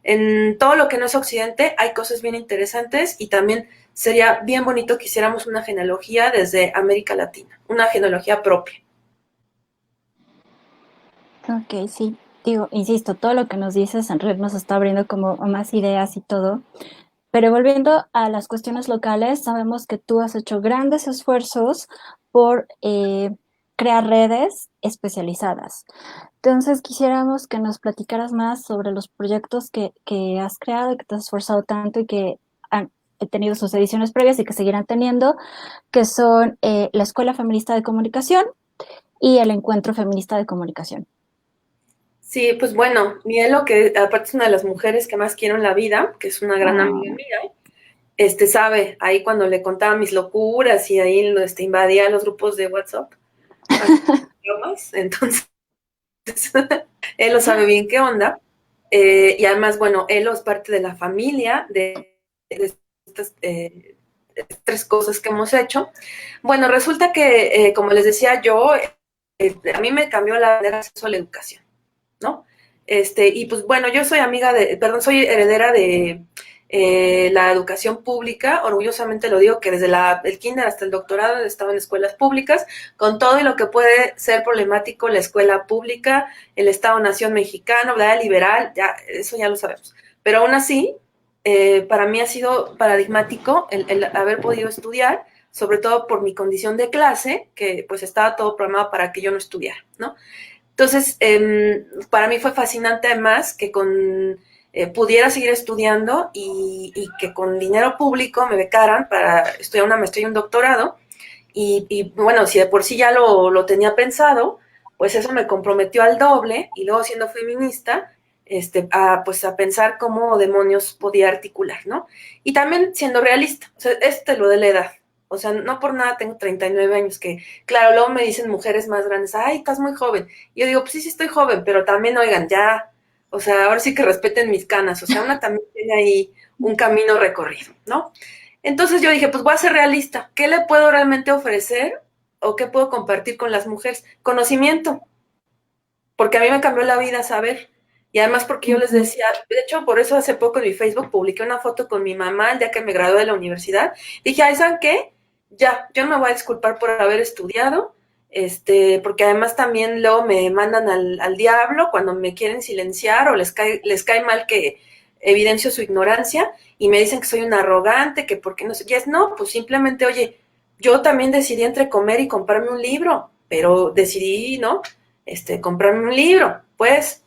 en todo lo que no es Occidente hay cosas bien interesantes, y también sería bien bonito que hiciéramos una genealogía desde América Latina, una genealogía propia. Ok, sí. Digo, insisto, todo lo que nos dices en red nos está abriendo como más ideas y todo. Pero volviendo a las cuestiones locales, sabemos que tú has hecho grandes esfuerzos por crear redes especializadas. Entonces, quisiéramos que nos platicaras más sobre los proyectos que has creado, que te has esforzado tanto y que han tenido sus ediciones previas y que seguirán teniendo, que son la Escuela Feminista de Comunicación y el Encuentro Feminista de Comunicación. Sí, pues bueno, Mielo, que aparte es una de las mujeres que más quiero en la vida, que es una gran amiga mía, sabe, ahí cuando le contaba mis locuras y ahí invadía los grupos de WhatsApp, entonces él lo sabe bien qué onda, y además, bueno, él es parte de la familia de estas tres cosas que hemos hecho. Bueno, resulta que, como les decía yo, a mí me cambió la manera de acceso a la educación, ¿no? Y pues bueno, yo soy soy heredera de la educación pública. Orgullosamente lo digo, que desde el kinder hasta el doctorado he estado en escuelas públicas, con todo y lo que puede ser problemático la escuela pública, el Estado-Nación mexicano, ¿verdad?, liberal, ya, eso ya lo sabemos. Pero aún así, para mí ha sido paradigmático el haber podido estudiar, sobre todo por mi condición de clase, que pues estaba todo programado para que yo no estudiara, ¿no? Entonces, para mí fue fascinante además que pudiera seguir estudiando y que con dinero público me becaran para estudiar una maestría y un doctorado. Y bueno, si de por sí ya lo tenía pensado, pues eso me comprometió al doble, y luego, siendo feminista, a pensar cómo demonios podía articular, ¿no? Y también siendo realista, o sea, lo de la edad. O sea, no por nada tengo 39 años, que, claro, luego me dicen mujeres más grandes, ay, estás muy joven. Y yo digo, pues sí estoy joven, pero también, oigan, ya, o sea, ahora sí que respeten mis canas. O sea, una también tiene ahí un camino recorrido, ¿no? Entonces yo dije, pues voy a ser realista. ¿Qué le puedo realmente ofrecer o qué puedo compartir con las mujeres? Conocimiento. Porque a mí me cambió la vida saber. Y además porque yo les decía, de hecho, por eso hace poco en mi Facebook publiqué una foto con mi mamá el día que me gradué de la universidad. Dije, ay, ¿saben qué? Ya, yo no me voy a disculpar por haber estudiado, porque además también luego me mandan al diablo cuando me quieren silenciar, o les cae mal que evidencio su ignorancia, y me dicen que soy una arrogante, que por qué no sé qué es. No, pues simplemente, oye, yo también decidí entre comer y comprarme un libro, pero decidí, ¿no?, comprarme un libro, pues.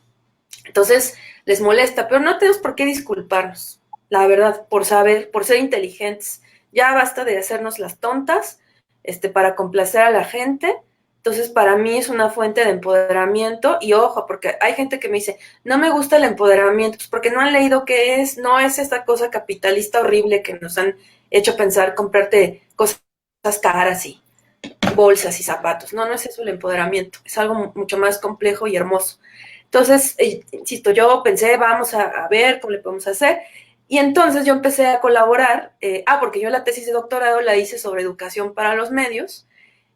Entonces, les molesta, pero no tenemos por qué disculparnos, la verdad, por saber, por ser inteligentes. Ya basta de hacernos las tontas, para complacer a la gente. Entonces, para mí es una fuente de empoderamiento. Y ojo, porque hay gente que me dice, no me gusta el empoderamiento, pues porque no han leído qué es, no es esta cosa capitalista horrible que nos han hecho pensar, comprarte cosas caras y bolsas y zapatos. No, no es eso el empoderamiento, es algo mucho más complejo y hermoso. Entonces, insisto, yo pensé, vamos a ver cómo le podemos hacer. Y entonces yo empecé a colaborar, porque yo la tesis de doctorado la hice sobre educación para los medios,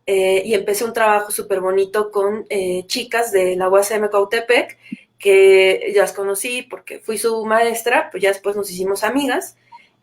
y empecé un trabajo súper bonito con chicas de la UACM Cautepec, que ya las conocí porque fui su maestra, pues ya después nos hicimos amigas,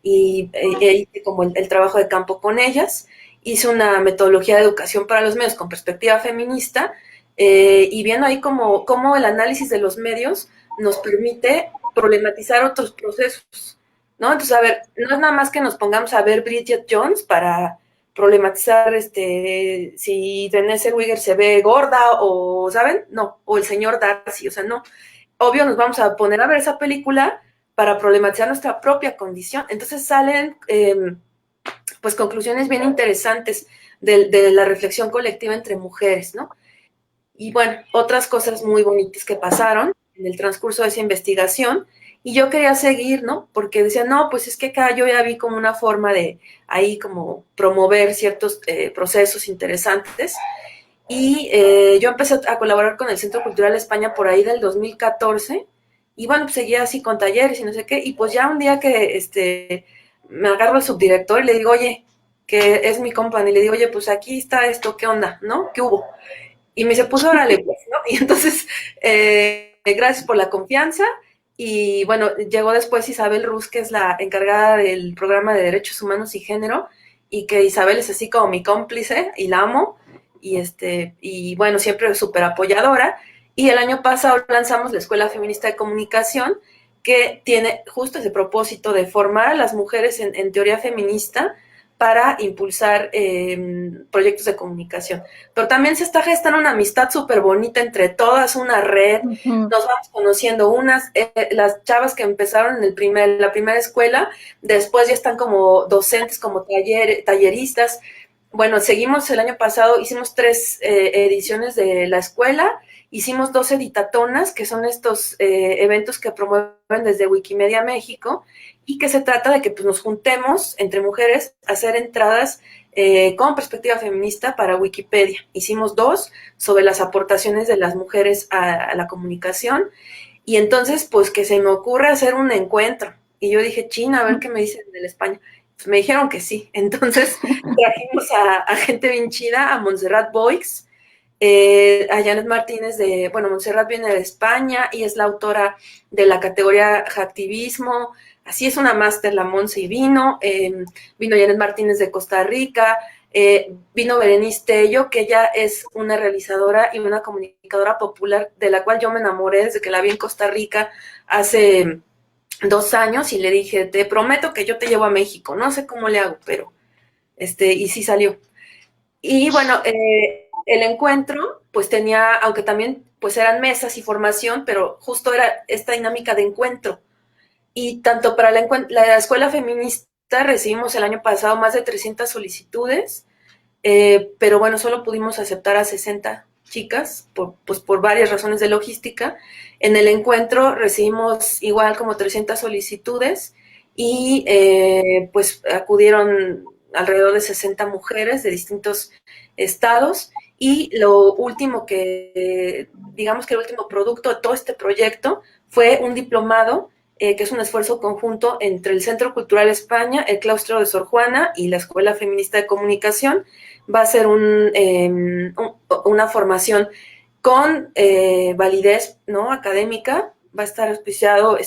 y hice como el trabajo de campo con ellas. Hice una metodología de educación para los medios con perspectiva feminista, y viendo ahí cómo el análisis de los medios nos permite problematizar otros procesos, ¿no? Entonces, a ver, no es nada más que nos pongamos a ver Bridget Jones para problematizar si Renée Zellweger se ve gorda o, ¿saben? No, o el señor Darcy, o sea, no. Obvio nos vamos a poner a ver esa película para problematizar nuestra propia condición. Entonces salen pues conclusiones bien interesantes de la reflexión colectiva entre mujeres, ¿no? Y bueno, otras cosas muy bonitas que pasaron en el transcurso de esa investigación, y yo quería seguir, ¿no? Porque decía, no, pues es que acá yo ya vi como una forma de ahí como promover ciertos procesos interesantes, y yo empecé a colaborar con el Centro Cultural España por ahí del 2014, y bueno, pues seguía así con talleres y no sé qué, y pues ya un día que me agarro al subdirector y le digo, oye, que es mi compa, y le digo, oye, pues aquí está esto, ¿qué onda? ¿No? ¿Qué hubo? Y me se puso, órale, pues, ¿no? Y entonces, gracias por la confianza. Y bueno, llegó después Isabel Ruz, que es la encargada del programa de Derechos Humanos y Género, y que Isabel es así como mi cómplice, y la amo, y bueno, siempre súper apoyadora. Y el año pasado lanzamos la Escuela Feminista de Comunicación, que tiene justo ese propósito de formar a las mujeres en teoría feminista, para impulsar proyectos de comunicación. Pero también se está gestando una amistad súper bonita entre todas, una red, nos vamos conociendo las chavas que empezaron en la primera escuela, después ya están como docentes, como talleristas. Bueno, seguimos el año pasado, hicimos 3 ediciones de la escuela, hicimos 2 editatonas, que son estos eventos que promueven desde Wikimedia México, y que se trata de que pues, nos juntemos entre mujeres a hacer entradas con perspectiva feminista para Wikipedia. Hicimos 2 sobre las aportaciones de las mujeres a la comunicación, y entonces pues que se me ocurre hacer un encuentro. Y yo dije, China, a ver qué me dicen del España. Pues me dijeron que sí. Entonces trajimos a gente bien chida, a Montserrat Boix, a Janet Martínez Montserrat viene de España y es la autora de la categoría Hacktivismo. Así es, una máster, la Monse, y vino Janet Martínez de Costa Rica, vino Berenice Tello, que ella es una realizadora y una comunicadora popular de la cual yo me enamoré desde que la vi en Costa Rica hace 2 años, y le dije, te prometo que yo te llevo a México, no sé cómo le hago, pero y sí salió. Y bueno, el encuentro pues tenía, aunque también pues eran mesas y formación, pero justo era esta dinámica de encuentro. Y tanto para la escuela feminista recibimos el año pasado más de 300 solicitudes, pero bueno, solo pudimos aceptar a 60 chicas por varias razones de logística. En el encuentro recibimos igual como 300 solicitudes, y pues acudieron alrededor de 60 mujeres de distintos estados, y lo último digamos que el último producto de todo este proyecto fue un diplomado, que es un esfuerzo conjunto entre el Centro Cultural España, el Claustro de Sor Juana y la Escuela Feminista de Comunicación. Va a ser una formación con validez, ¿no?, académica, va a estar auspiciado,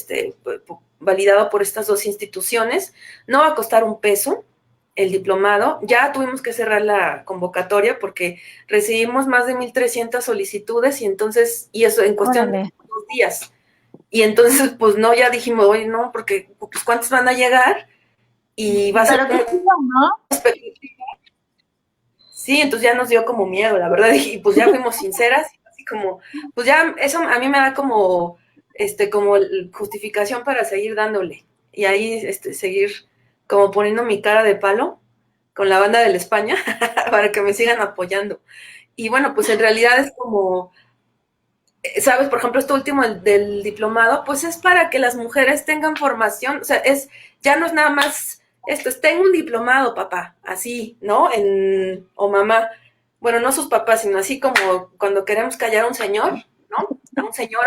validado por estas 2 instituciones, no va a costar un peso el diplomado. Ya tuvimos que cerrar la convocatoria porque recibimos más de 1,300 solicitudes, y eso en cuestión de 2 días. Y entonces, pues no, ya dijimos, oye, no, porque pues ¿cuántos van a llegar? Y va a ser... Pero qué chido, ¿no? Sí, entonces ya nos dio como miedo, la verdad, y pues ya fuimos sinceras, y como, pues ya eso a mí me da como, como justificación para seguir dándole. Y ahí, seguir como poniendo mi cara de palo con la banda de la España para que me sigan apoyando. Y bueno, pues en realidad es como, sabes, por ejemplo, esto último del diplomado, pues es para que las mujeres tengan formación, o sea, ya no es nada más esto, es tengo un diplomado, papá, así, ¿no? O mamá, bueno, no sus papás, sino así como cuando queremos callar a un señor, ¿no? A un señor,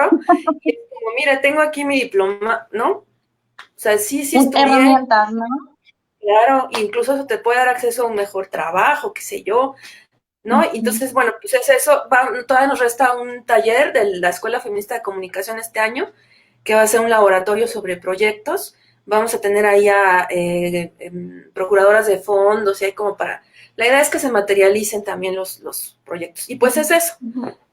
y es como, mire, tengo aquí mi diploma, ¿no? O sea, sí estudié, Herramientas, ¿no? claro, incluso eso te puede dar acceso a un mejor trabajo, qué sé yo, ¿no? Y entonces, bueno, pues es eso. Todavía nos resta un taller de la Escuela Feminista de Comunicación este año, que va a ser un laboratorio sobre proyectos. Vamos a tener ahí a procuradoras de fondos y hay como para... La idea es que se materialicen también los proyectos. Y pues es eso,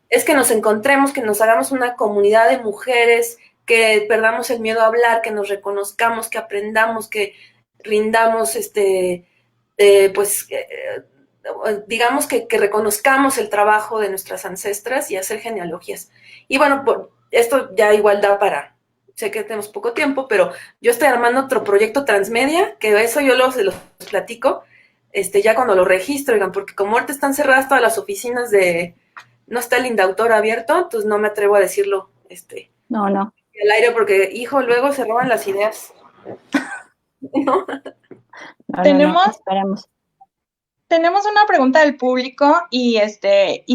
es que nos encontremos, que nos hagamos una comunidad de mujeres, que perdamos el miedo a hablar, que nos reconozcamos, que aprendamos, que rindamos pues digamos que reconozcamos el trabajo de nuestras ancestras y hacer genealogías. Y bueno, esto ya igual da para, sé que tenemos poco tiempo, pero yo estoy armando otro proyecto transmedia, que eso yo se los platico, ya cuando lo registro, oigan, porque como ahorita están cerradas todas las oficinas no está el Indautor abierto, entonces no me atrevo a decirlo, No. al aire, porque, hijo, luego se roban las ideas. ¿No? No, esperemos. Tenemos una pregunta del público y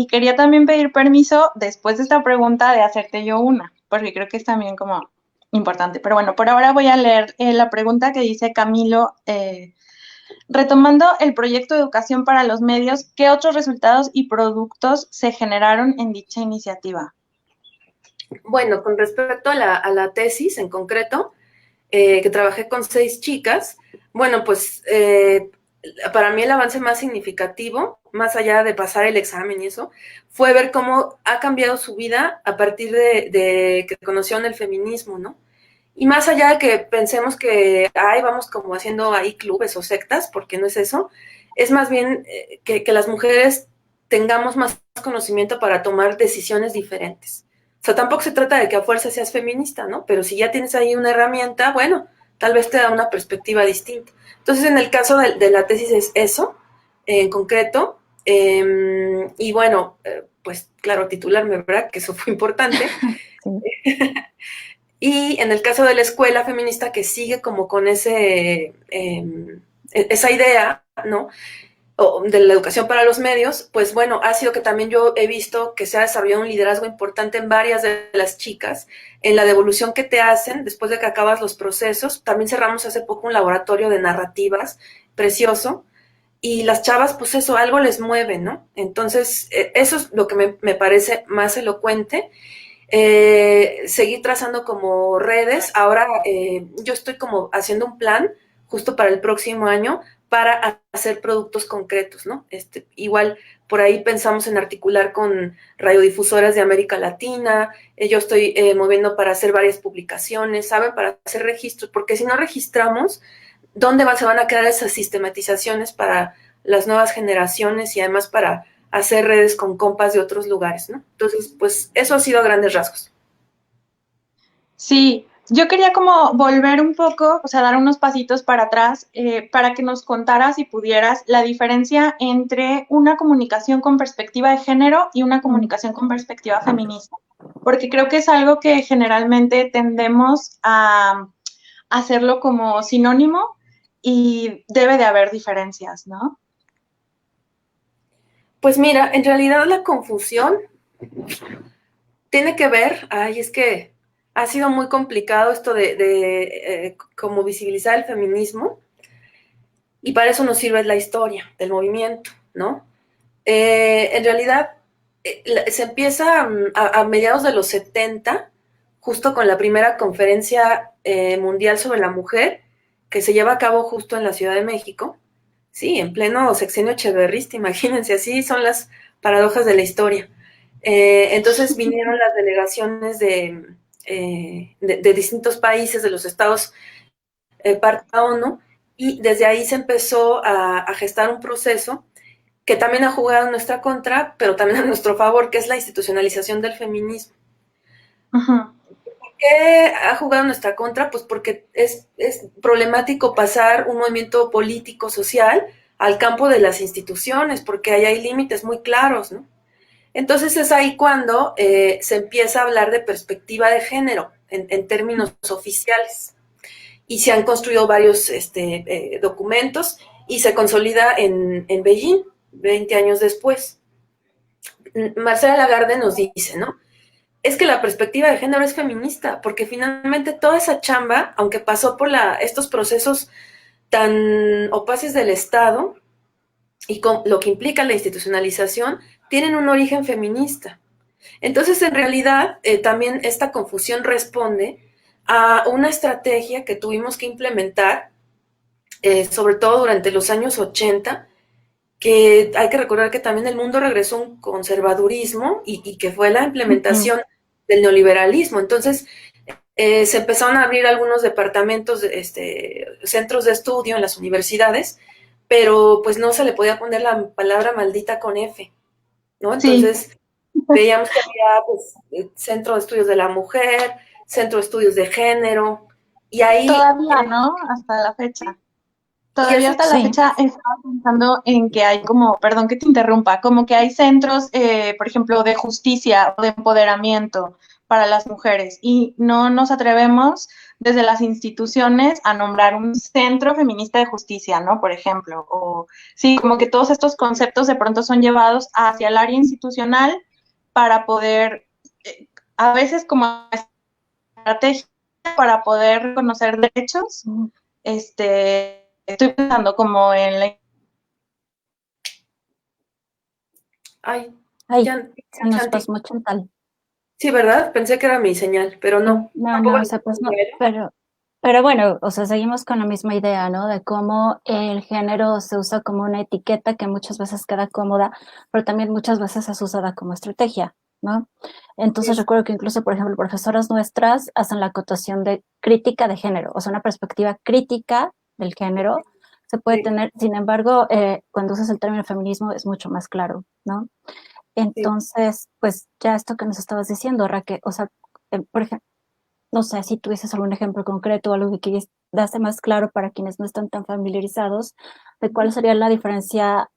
quería también pedir permiso después de esta pregunta de hacerte yo una, porque creo que es también como importante. Pero bueno, por ahora voy a leer la pregunta que dice Camilo. Retomando el proyecto de educación para los medios, ¿qué otros resultados y productos se generaron en dicha iniciativa? Bueno, con respecto a la tesis en concreto, que trabajé con 6 chicas, bueno, pues para mí el avance más significativo, más allá de pasar el examen y eso, fue ver cómo ha cambiado su vida a partir de que conocieron el feminismo, ¿no? Y más allá de que pensemos que, vamos como haciendo ahí clubes o sectas, porque no es eso, es más bien que las mujeres tengamos más conocimiento para tomar decisiones diferentes. O sea, tampoco se trata de que a fuerza seas feminista, ¿no? Pero si ya tienes ahí una herramienta, bueno, tal vez te da una perspectiva distinta. Entonces, en el caso de la tesis es eso, en concreto, y bueno, pues claro, titularme, ¿verdad? Que eso fue importante. Sí. Y en el caso de la escuela feminista que sigue como con esa idea, ¿no? O de la educación para los medios, pues bueno, ha sido que también yo he visto que se ha desarrollado un liderazgo importante en varias de las chicas, en la devolución que te hacen después de que acabas los procesos. También cerramos hace poco un laboratorio de narrativas precioso, y las chavas, pues eso, algo les mueve, ¿no? Entonces, eso es lo que me parece más elocuente. Seguir trazando como redes. Ahora yo estoy como haciendo un plan justo para el próximo año para hacer productos concretos, ¿no? Igual por ahí pensamos en articular con radiodifusoras de América Latina. Yo estoy moviendo para hacer varias publicaciones, ¿saben? Para hacer registros, porque si no registramos, ¿dónde se van a quedar esas sistematizaciones para las nuevas generaciones y además para hacer redes con compas de otros lugares, ¿no? Entonces, pues eso ha sido a grandes rasgos. Sí, yo quería como volver un poco, o sea, dar unos pasitos para atrás para que nos contaras y pudieras la diferencia entre una comunicación con perspectiva de género y una comunicación con perspectiva feminista, porque creo que es algo que generalmente tendemos a hacerlo como sinónimo y debe de haber diferencias, ¿no? Pues mira, en realidad la confusión tiene que ver, es que ha sido muy complicado esto de como visibilizar el feminismo, y para eso nos sirve la historia del movimiento, ¿no? En realidad se empieza a mediados de los 70, justo con la primera conferencia mundial sobre la mujer, que se lleva a cabo justo en la Ciudad de México, sí, en pleno sexenio echeverrista, imagínense, así son las paradojas de la historia. Entonces vinieron las delegaciones de distintos países, de los estados parte de la ONU, y desde ahí se empezó a gestar un proceso que también ha jugado en nuestra contra, pero también a nuestro favor, que es la institucionalización del feminismo. Ajá. ¿Por qué ha jugado en nuestra contra? Pues porque es problemático pasar un movimiento político, social, al campo de las instituciones, porque ahí hay límites muy claros, ¿no? Entonces es ahí cuando se empieza a hablar de perspectiva de género en términos oficiales. Y se han construido varios documentos y se consolida en Beijing 20 años después. Marcela Lagarde nos dice, ¿no? Es que la perspectiva de género es feminista, porque finalmente toda esa chamba, aunque pasó por estos procesos tan opaces del Estado y con lo que implica la institucionalización, tienen un origen feminista. Entonces, en realidad, también esta confusión responde a una estrategia que tuvimos que implementar, sobre todo durante los años 80, que hay que recordar que también el mundo regresó a un conservadurismo y que fue la implementación del neoliberalismo. Entonces, se empezaron a abrir algunos departamentos, centros de estudio en las universidades, pero pues no se le podía poner la palabra maldita con F, ¿no? Entonces, sí, veíamos que había pues, centro de estudios de la mujer, centro de estudios de género, y ahí... Todavía, ¿no? Hasta la fecha. Todavía hasta la fecha estaba pensando en que hay como, perdón que te interrumpa, como que hay centros, por ejemplo, de justicia o de empoderamiento para las mujeres y no nos atrevemos desde las instituciones a nombrar un centro feminista de justicia, ¿no? Por ejemplo, o sí, como que todos estos conceptos de pronto son llevados hacia el área institucional para poder, a veces como estrategia para poder reconocer derechos, estoy pensando como en la... Ay, se nos pasó mucho tal. Sí, ¿verdad? Pensé que era mi señal, pero no. No, o sea, pues no, pero bueno, o sea, seguimos con la misma idea, ¿no? De cómo el género se usa como una etiqueta que muchas veces queda cómoda, pero también muchas veces es usada como estrategia, ¿no? Entonces recuerdo que incluso, por ejemplo, profesoras nuestras hacen la acotación de crítica de género, o sea, una perspectiva crítica del género se puede tener, sin embargo, cuando usas el término feminismo es mucho más claro, ¿no? Entonces, pues ya esto que nos estabas diciendo, Raquel, o sea, por ejemplo, no sé si tuvieses algún ejemplo concreto o algo que quieras darse más claro para quienes no están tan familiarizados de cuál sería la diferencia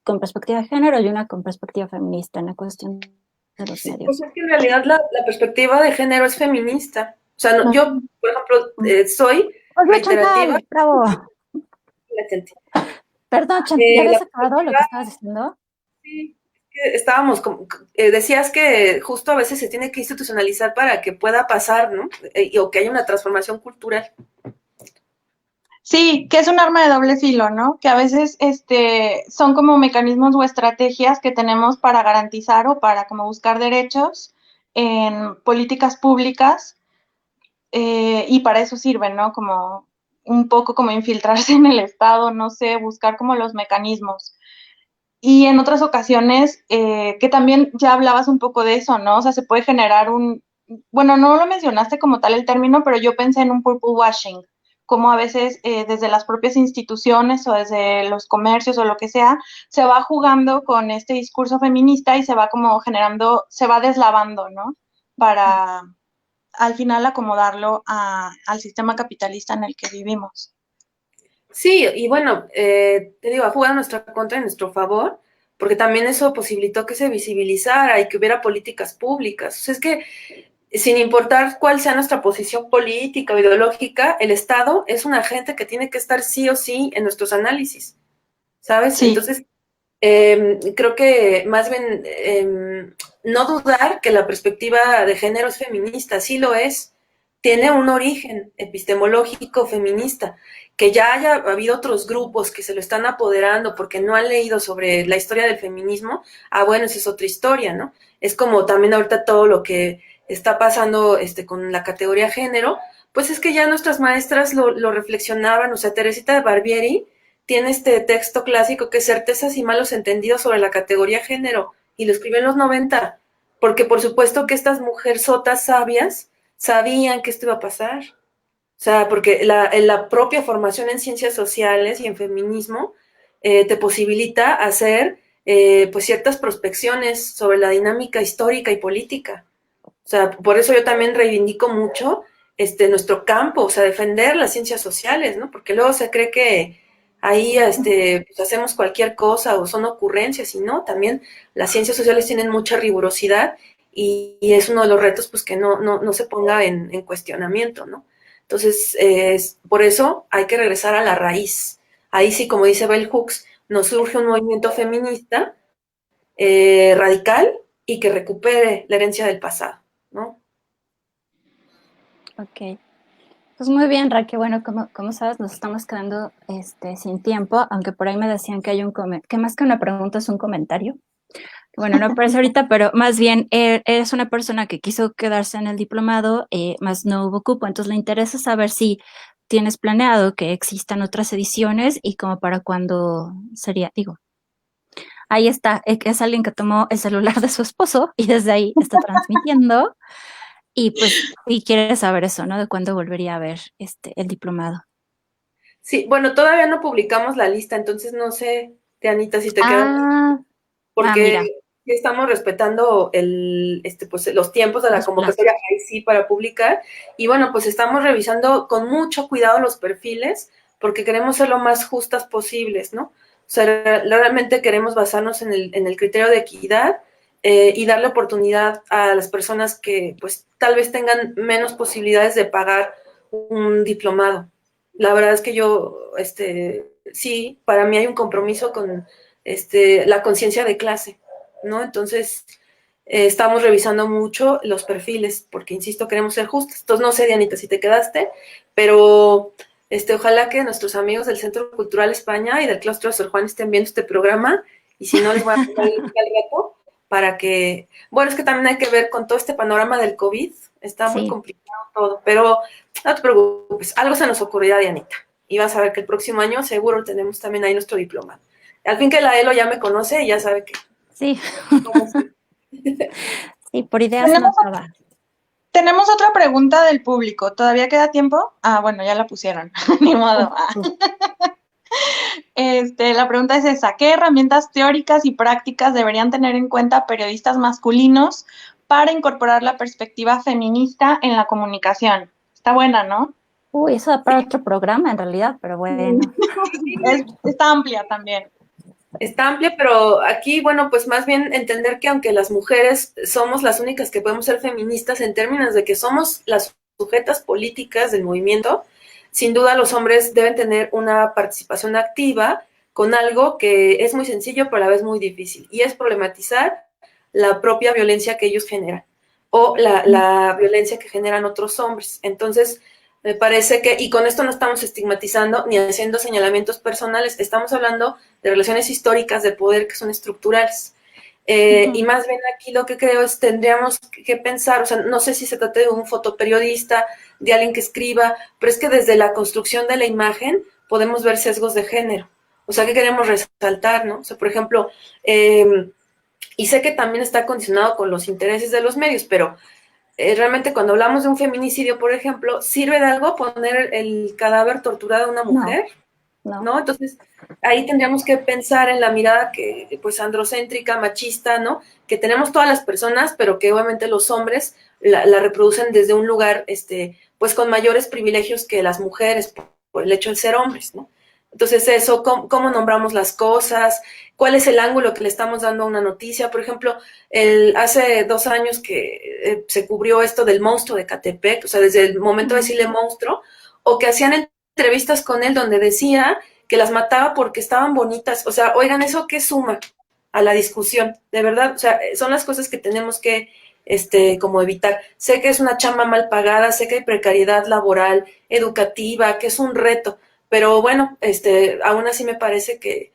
con perspectiva de género y una con perspectiva feminista en la cuestión de los medios. Pues es que en realidad la perspectiva de género es feminista. O sea, no, yo, por ejemplo, soy reiterativa. Chantal, bravo. Perdón, Chantal, ¿ya habías acabado lo que estabas diciendo? Sí, estábamos como, decías que justo a veces se tiene que institucionalizar para que pueda pasar, ¿no? O que haya una transformación cultural. Sí, que es un arma de doble filo, ¿no? Que a veces son como mecanismos o estrategias que tenemos para garantizar o para como buscar derechos en políticas públicas y para eso sirven, ¿no? Como un poco como infiltrarse en el Estado, no sé, buscar como los mecanismos. Y en otras ocasiones, que también ya hablabas un poco de eso, ¿no? O sea, se puede generar bueno, no lo mencionaste como tal el término, pero yo pensé en un purple washing, como a veces desde las propias instituciones o desde los comercios o lo que sea, se va jugando con este discurso feminista y se va como generando, se va deslavando, ¿no? Para al final acomodarlo al sistema capitalista en el que vivimos. Sí, y bueno, te digo, ha jugado en nuestra contra y en nuestro favor, porque también eso posibilitó que se visibilizara y que hubiera políticas públicas. O sea, es que sin importar cuál sea nuestra posición política o ideológica, el Estado es un agente que tiene que estar sí o sí en nuestros análisis, ¿sabes? Sí. Entonces, creo que más bien no dudar que la perspectiva de género es feminista, sí lo es, tiene un origen epistemológico feminista, que ya haya habido otros grupos que se lo están apoderando porque no han leído sobre la historia del feminismo, bueno, esa es otra historia, ¿no? Es como también ahorita todo lo que está pasando con la categoría género, pues es que ya nuestras maestras lo reflexionaban, o sea, Teresita de Barbieri tiene este texto clásico que es Certezas y Malos Entendidos sobre la categoría género, y lo escribió en los 90, porque por supuesto que estas mujerzotas sabias sabían que esto iba a pasar. O sea, porque en la propia formación en ciencias sociales y en feminismo te posibilita hacer pues ciertas prospecciones sobre la dinámica histórica y política. O sea, por eso yo también reivindico mucho nuestro campo, o sea, defender las ciencias sociales, ¿no? Porque luego se cree que ahí pues hacemos cualquier cosa o son ocurrencias, y no, también las ciencias sociales tienen mucha rigurosidad y es uno de los retos pues que no se ponga en cuestionamiento, ¿no? Entonces, por eso hay que regresar a la raíz. Ahí sí, como dice Bell Hooks, nos surge un movimiento feminista radical y que recupere la herencia del pasado, ¿no? Ok. Pues muy bien, Raquel. Bueno, como sabes, nos estamos quedando sin tiempo, aunque por ahí me decían que hay que más que una pregunta es un comentario. Bueno, no aparece ahorita, pero más bien eres una persona que quiso quedarse en el diplomado, más no hubo cupo, entonces le interesa saber si tienes planeado que existan otras ediciones y como para cuándo sería, digo, ahí está, que es alguien que tomó el celular de su esposo y desde ahí está transmitiendo y pues y quiere saber eso, ¿no? De cuándo volvería a ver el diplomado. Sí, bueno, todavía no publicamos la lista, entonces no sé, Anita, si te queda, Ah, porque mira, sí estamos respetando pues, los tiempos de la los plazos. convocatoria ahí sí para publicar. Y bueno, pues estamos revisando con mucho cuidado los perfiles, porque queremos ser lo más justas posibles, ¿no? O sea, realmente queremos basarnos en el criterio de equidad y darle oportunidad a las personas que pues tal vez tengan menos posibilidades de pagar un diplomado. La verdad es que yo, sí, para mí hay un compromiso con la conciencia de clase, ¿no? Entonces, estamos revisando mucho los perfiles, porque, insisto, queremos ser justos. Entonces, no sé, Dianita, si te quedaste, pero ojalá que nuestros amigos del Centro Cultural España y del Claustro de Sor Juan estén viendo este programa, y si no, les voy a poner el link al rato para que, bueno, es que también hay que ver con todo este panorama del COVID, está muy Sí. complicado todo, pero no te preocupes, algo se nos ocurrirá, Dianita, y vas a ver que el próximo año seguro tenemos también ahí nuestro diploma. Al fin que la ELO ya me conoce y ya sabe que Sí, cómo soy. sí, por ideas no Tenemos, estaba. tenemos otra pregunta del público. ¿Todavía queda tiempo? Ah, bueno, ya la pusieron. Ni modo. La pregunta es esa. ¿Qué herramientas teóricas y prácticas deberían tener en cuenta periodistas masculinos para incorporar la perspectiva feminista en la comunicación? Está buena, ¿no? Uy, eso da para otro programa en realidad, pero bueno. Está amplia también. Está amplia, pero aquí, bueno, pues más bien entender que aunque las mujeres somos las únicas que podemos ser feministas en términos de que somos las sujetas políticas del movimiento, sin duda los hombres deben tener una participación activa con algo que es muy sencillo, pero a la vez muy difícil, y es problematizar la propia violencia que ellos generan o la violencia que generan otros hombres. Entonces, me parece que, y con esto no estamos estigmatizando ni haciendo señalamientos personales, estamos hablando de relaciones históricas de poder que son estructurales. Y más bien aquí lo que creo es tendríamos que pensar, o sea, no sé si se trata de un fotoperiodista, de alguien que escriba, pero es que desde la construcción de la imagen podemos ver sesgos de género. O sea, ¿qué queremos resaltar, no? O sea, por ejemplo, y sé que también está condicionado con los intereses de los medios, pero realmente cuando hablamos de un feminicidio, por ejemplo, ¿sirve de algo poner el cadáver torturado a una No, mujer? no. ¿No? Entonces, ahí tendríamos que pensar en la mirada que, pues, androcéntrica, machista, ¿no? Que tenemos todas las personas, pero que obviamente los hombres la reproducen desde un lugar, pues, con mayores privilegios que las mujeres por el hecho de ser hombres, ¿no? Entonces, eso, cómo nombramos las cosas, cuál es el ángulo que le estamos dando a una noticia. Por ejemplo, hace 2 años que se cubrió esto del monstruo de Catepec, o sea, desde el momento de decirle monstruo, o que hacían entrevistas con él donde decía que las mataba porque estaban bonitas. O sea, oigan, ¿eso qué suma a la discusión? De verdad, o sea, son las cosas que tenemos que, como evitar. Sé que es una chamba mal pagada, sé que hay precariedad laboral, educativa, que es un reto, pero bueno, aún así me parece que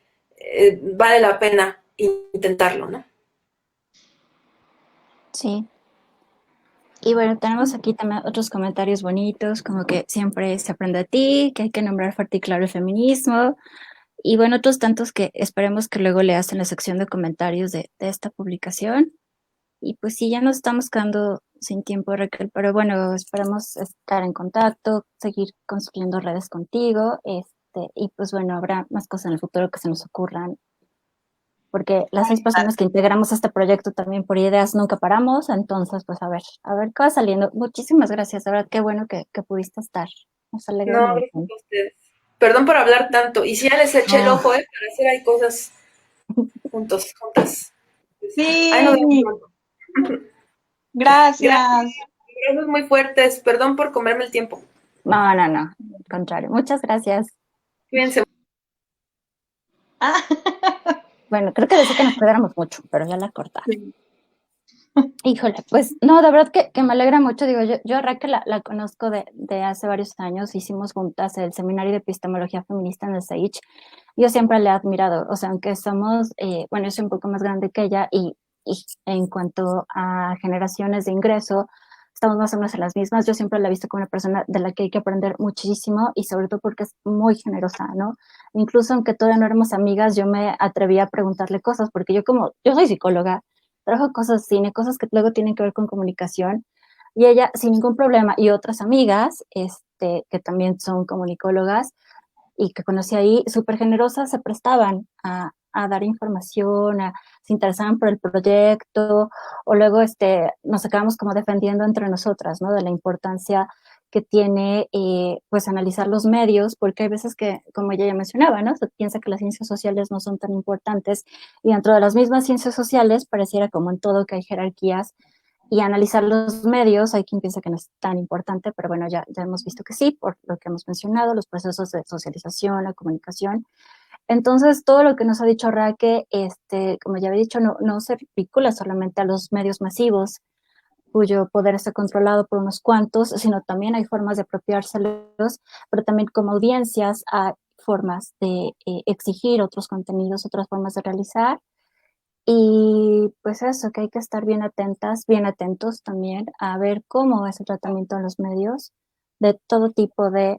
vale la pena intentarlo, ¿no? Sí. Y bueno, tenemos aquí también otros comentarios bonitos, como que siempre se aprende a ti, que hay que nombrar fuerte y claro el feminismo. Y bueno, otros tantos que esperemos que luego leas en la sección de comentarios de esta publicación. Y pues sí, ya nos estamos quedando sin tiempo, Raquel, pero bueno, esperamos estar en contacto, seguir construyendo redes contigo. y pues bueno, habrá más cosas en el futuro que se nos ocurran, porque las 6 personas que integramos este proyecto también por ideas nunca paramos, entonces pues a ver qué va saliendo. Muchísimas gracias, de verdad, qué bueno que pudiste estar, nos alegra un No, gracias montón. a ustedes. Perdón por hablar tanto. Y sí, ya les eché el Ah, ojo, para hacer ahí cosas juntas. Ay, nos vemos Sí, pronto. Gracias, gracias. gracias muy fuertes. Perdón por comerme el tiempo. no, no, no, al contrario, muchas gracias. Cuídense. Ah, Bueno, creo que decía que nos cuidáramos mucho, pero ya la cortaron. sí. Híjole, pues no, de verdad que me alegra mucho. Digo, yo a Raquel la conozco de hace varios años, hicimos juntas el seminario de epistemología feminista en el SAICH. Yo siempre le he admirado, o sea, aunque somos, bueno, yo soy un poco más grande que ella y en cuanto a generaciones de ingreso, estamos más o menos en las mismas. Yo siempre la he visto como una persona de la que hay que aprender muchísimo y sobre todo porque es muy generosa, ¿no? Incluso aunque todavía no éramos amigas, yo me atreví a preguntarle cosas porque yo soy psicóloga, trabajo cosas de cine, cosas que luego tienen que ver con comunicación, y ella sin ningún problema, y otras amigas, que también son comunicólogas, y que conocí ahí, súper generosas, se prestaban a dar información, se interesaban por el proyecto, o luego nos acabamos como defendiendo entre nosotras, ¿no? De la importancia que tiene, pues, analizar los medios, porque hay veces que, como ella ya mencionaba, ¿no? Se piensa que las ciencias sociales no son tan importantes, y dentro de las mismas ciencias sociales pareciera como en todo que hay jerarquías, y analizar los medios, hay quien piensa que no es tan importante, pero bueno, ya hemos visto que sí, por lo que hemos mencionado, los procesos de socialización, la comunicación. Entonces, todo lo que nos ha dicho Raque, como ya había dicho, no se vincula solamente a los medios masivos, cuyo poder está controlado por unos cuantos, sino también hay formas de apropiárselos, pero también como audiencias hay formas de exigir otros contenidos, otras formas de realizar. Y pues eso, que hay que estar bien atentas, bien atentos también a ver cómo es el tratamiento en los medios de todo tipo de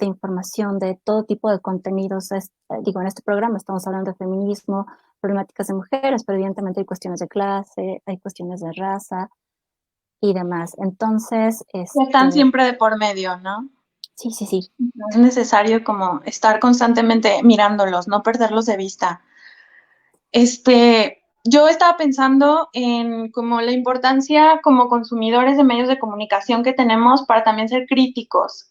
información, de todo tipo de contenidos. Digo, en este programa estamos hablando de feminismo, problemáticas de mujeres, pero evidentemente hay cuestiones de clase, hay cuestiones de raza y demás. Entonces, Están siempre de por medio, ¿no? sí, sí, sí. Es necesario como estar constantemente mirándolos, no perderlos de vista. Yo estaba pensando en como la importancia como consumidores de medios de comunicación que tenemos para también ser críticos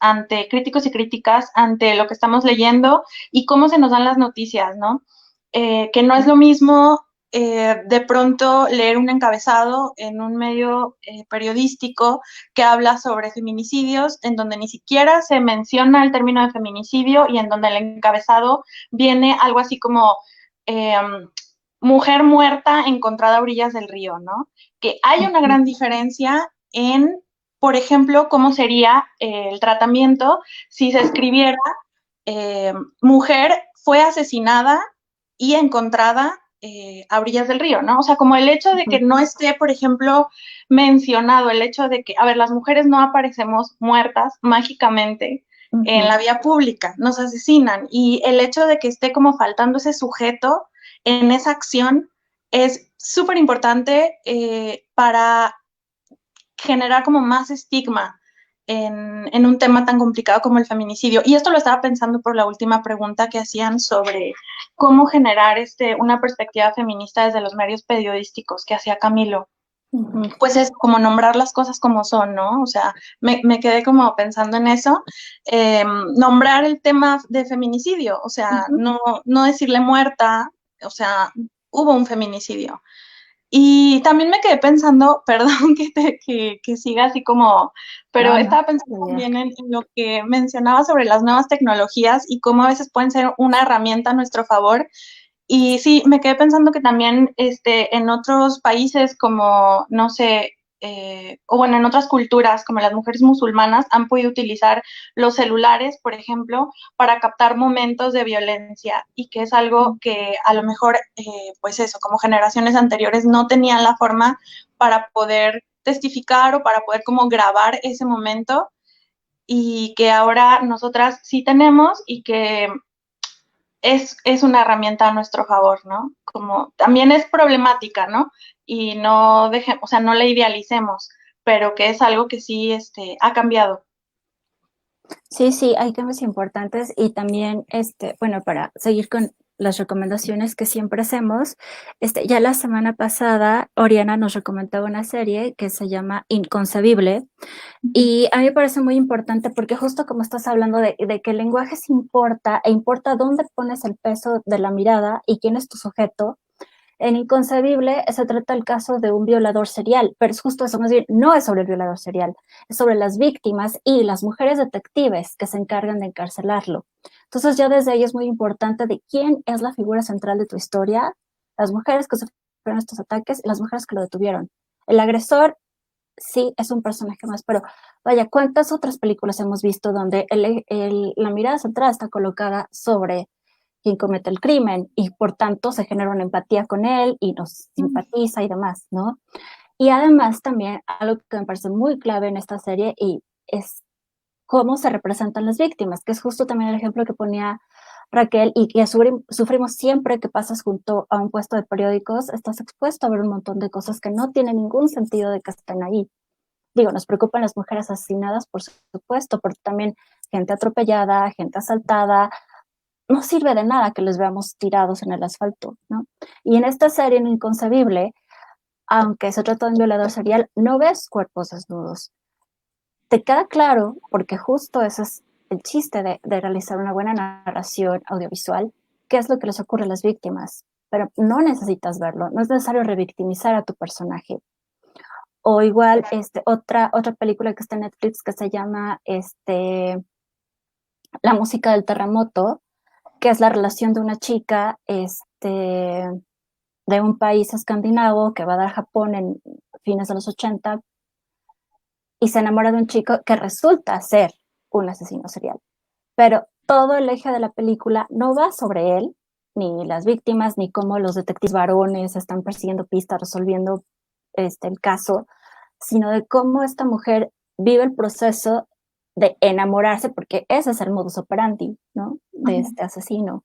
y críticas ante lo que estamos leyendo y cómo se nos dan las noticias, ¿no? Que no es lo mismo de pronto leer un encabezado en un medio periodístico que habla sobre feminicidios, en donde ni siquiera se menciona el término de feminicidio y en donde el encabezado viene algo así como mujer muerta encontrada a orillas del río, ¿no? Que hay una gran diferencia en, por ejemplo, cómo sería el tratamiento si se escribiera mujer fue asesinada y encontrada a orillas del río, ¿no? O sea, como el hecho de que no esté, por ejemplo, mencionado, el hecho de que, a ver, las mujeres no aparecemos muertas mágicamente en la vía pública, nos asesinan, y el hecho de que esté como faltando ese sujeto en esa acción es súper importante para generar como más estigma en un tema tan complicado como el feminicidio. Y esto lo estaba pensando por la última pregunta que hacían sobre cómo generar una perspectiva feminista desde los medios periodísticos que hacía Camilo. Pues es como nombrar las cosas como son, ¿no? O sea, me quedé como pensando en eso. Nombrar el tema de feminicidio, o sea, no decirle muerta, o sea, hubo un feminicidio. Y también me quedé pensando, perdón que siga así como, pero estaba pensando también en lo que mencionaba sobre las nuevas tecnologías y cómo a veces pueden ser una herramienta a nuestro favor. Y sí, me quedé pensando que también en otros países como, no sé, o bueno, en otras culturas como las mujeres musulmanas han podido utilizar los celulares, por ejemplo, para captar momentos de violencia y que es algo que a lo mejor, pues eso, como generaciones anteriores no tenían la forma para poder testificar o para poder como grabar ese momento y que ahora nosotras sí tenemos y que es una herramienta a nuestro favor, ¿no? Como también es problemática, ¿no? Y no o sea, no la idealicemos, pero que es algo que sí ha cambiado. Sí, sí, hay cambios importantes y también, bueno, para seguir con las recomendaciones que siempre hacemos, ya la semana pasada Oriana nos recomendó una serie que se llama Inconcebible y a mí me parece muy importante porque justo como estás hablando de que el lenguaje se importa e importa dónde pones el peso de la mirada y quién es tu sujeto. En Inconcebible se trata el caso de un violador serial, pero es justo eso, más bien no es sobre el violador serial, es sobre las víctimas y las mujeres detectives que se encargan de encarcelarlo. Entonces ya desde ahí es muy importante de quién es la figura central de tu historia, las mujeres que sufrieron estos ataques y las mujeres que lo detuvieron. El agresor sí es un personaje más, pero vaya, ¿cuántas otras películas hemos visto donde la mirada central está colocada sobre quien comete el crimen y por tanto se genera una empatía con él y nos simpatiza y demás, ¿no? Y además también algo que me parece muy clave en esta serie y es cómo se representan las víctimas, que es justo también el ejemplo que ponía Raquel y que sufrimos siempre que pasas junto a un puesto de periódicos, estás expuesto a ver un montón de cosas que no tienen ningún sentido de que estén ahí. Digo, nos preocupan las mujeres asesinadas, por supuesto, pero también gente atropellada, gente asaltada, no sirve de nada que les veamos tirados en el asfalto, ¿no? Y en esta serie, en Inconcebible, aunque se trata de un violador serial, no ves cuerpos desnudos. Te queda claro, porque justo ese es el chiste de realizar una buena narración audiovisual, qué es lo que les ocurre a las víctimas, pero no necesitas verlo, no es necesario revictimizar a tu personaje. O igual, otra película que está en Netflix que se llama La música del terremoto, que es la relación de una chica de un país escandinavo que va a dar Japón en fines de los 80 y se enamora de un chico que resulta ser un asesino serial. Pero todo el eje de la película no va sobre él, ni las víctimas, ni cómo los detectives varones están persiguiendo pistas, resolviendo el caso, sino de cómo esta mujer vive el proceso de enamorarse, porque ese es el modus operandi, ¿no? De este asesino.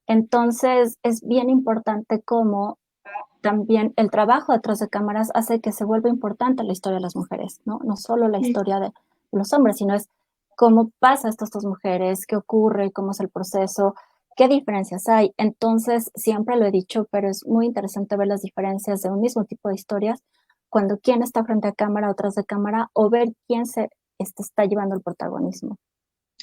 Entonces, es bien importante cómo también el trabajo detrás de cámaras hace que se vuelva importante la historia de las mujeres, ¿no? No solo la historia de los hombres, sino es cómo pasa esto a estas mujeres, qué ocurre, cómo es el proceso, qué diferencias hay. Entonces, siempre lo he dicho, pero es muy interesante ver las diferencias de un mismo tipo de historias cuando quién está frente a cámara o tras de cámara o ver quién se está llevando el protagonismo.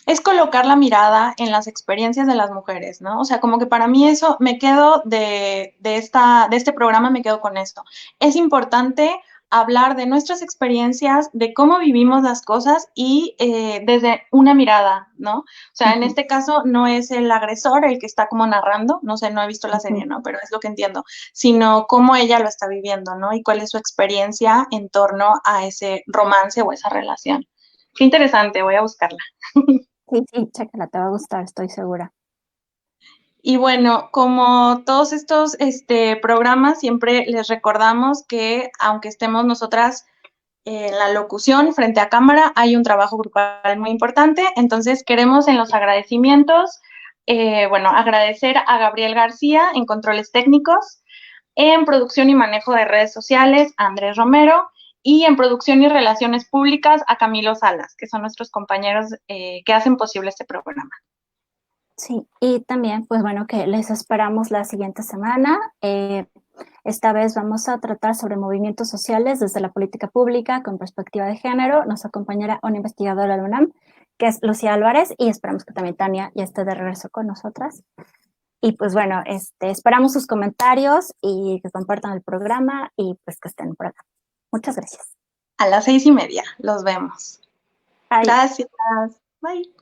Es colocar la mirada en las experiencias de las mujeres, ¿no? O sea, como que para mí eso, me quedo de este programa, me quedo con esto. Es importante hablar de nuestras experiencias, de cómo vivimos las cosas y desde una mirada, ¿no? O sea, en este caso no es el agresor el que está como narrando, no sé, no he visto la serie, ¿no? Pero es lo que entiendo, sino cómo ella lo está viviendo, ¿no? Y cuál es su experiencia en torno a ese romance o esa relación. Qué interesante, voy a buscarla. Sí, sí, chécala, te va a gustar, estoy segura. Y bueno, como todos estos programas, siempre les recordamos que aunque estemos nosotras en la locución frente a cámara, hay un trabajo grupal muy importante. Entonces, queremos en los agradecimientos, bueno, agradecer a Gabriel García en controles técnicos, en producción y manejo de redes sociales, a Andrés Romero, y en producción y relaciones públicas, a Camilo Salas, que son nuestros compañeros que hacen posible este programa. Sí, y también, pues bueno, que les esperamos la siguiente semana. Esta vez vamos a tratar sobre movimientos sociales desde la política pública con perspectiva de género. Nos acompañará una investigadora de la UNAM, que es Lucía Álvarez, y esperamos que también Tania ya esté de regreso con nosotras. Y pues bueno, esperamos sus comentarios y que compartan el programa y pues que estén por acá. Muchas gracias. A las 6:30, los vemos. Bye. Gracias. Bye.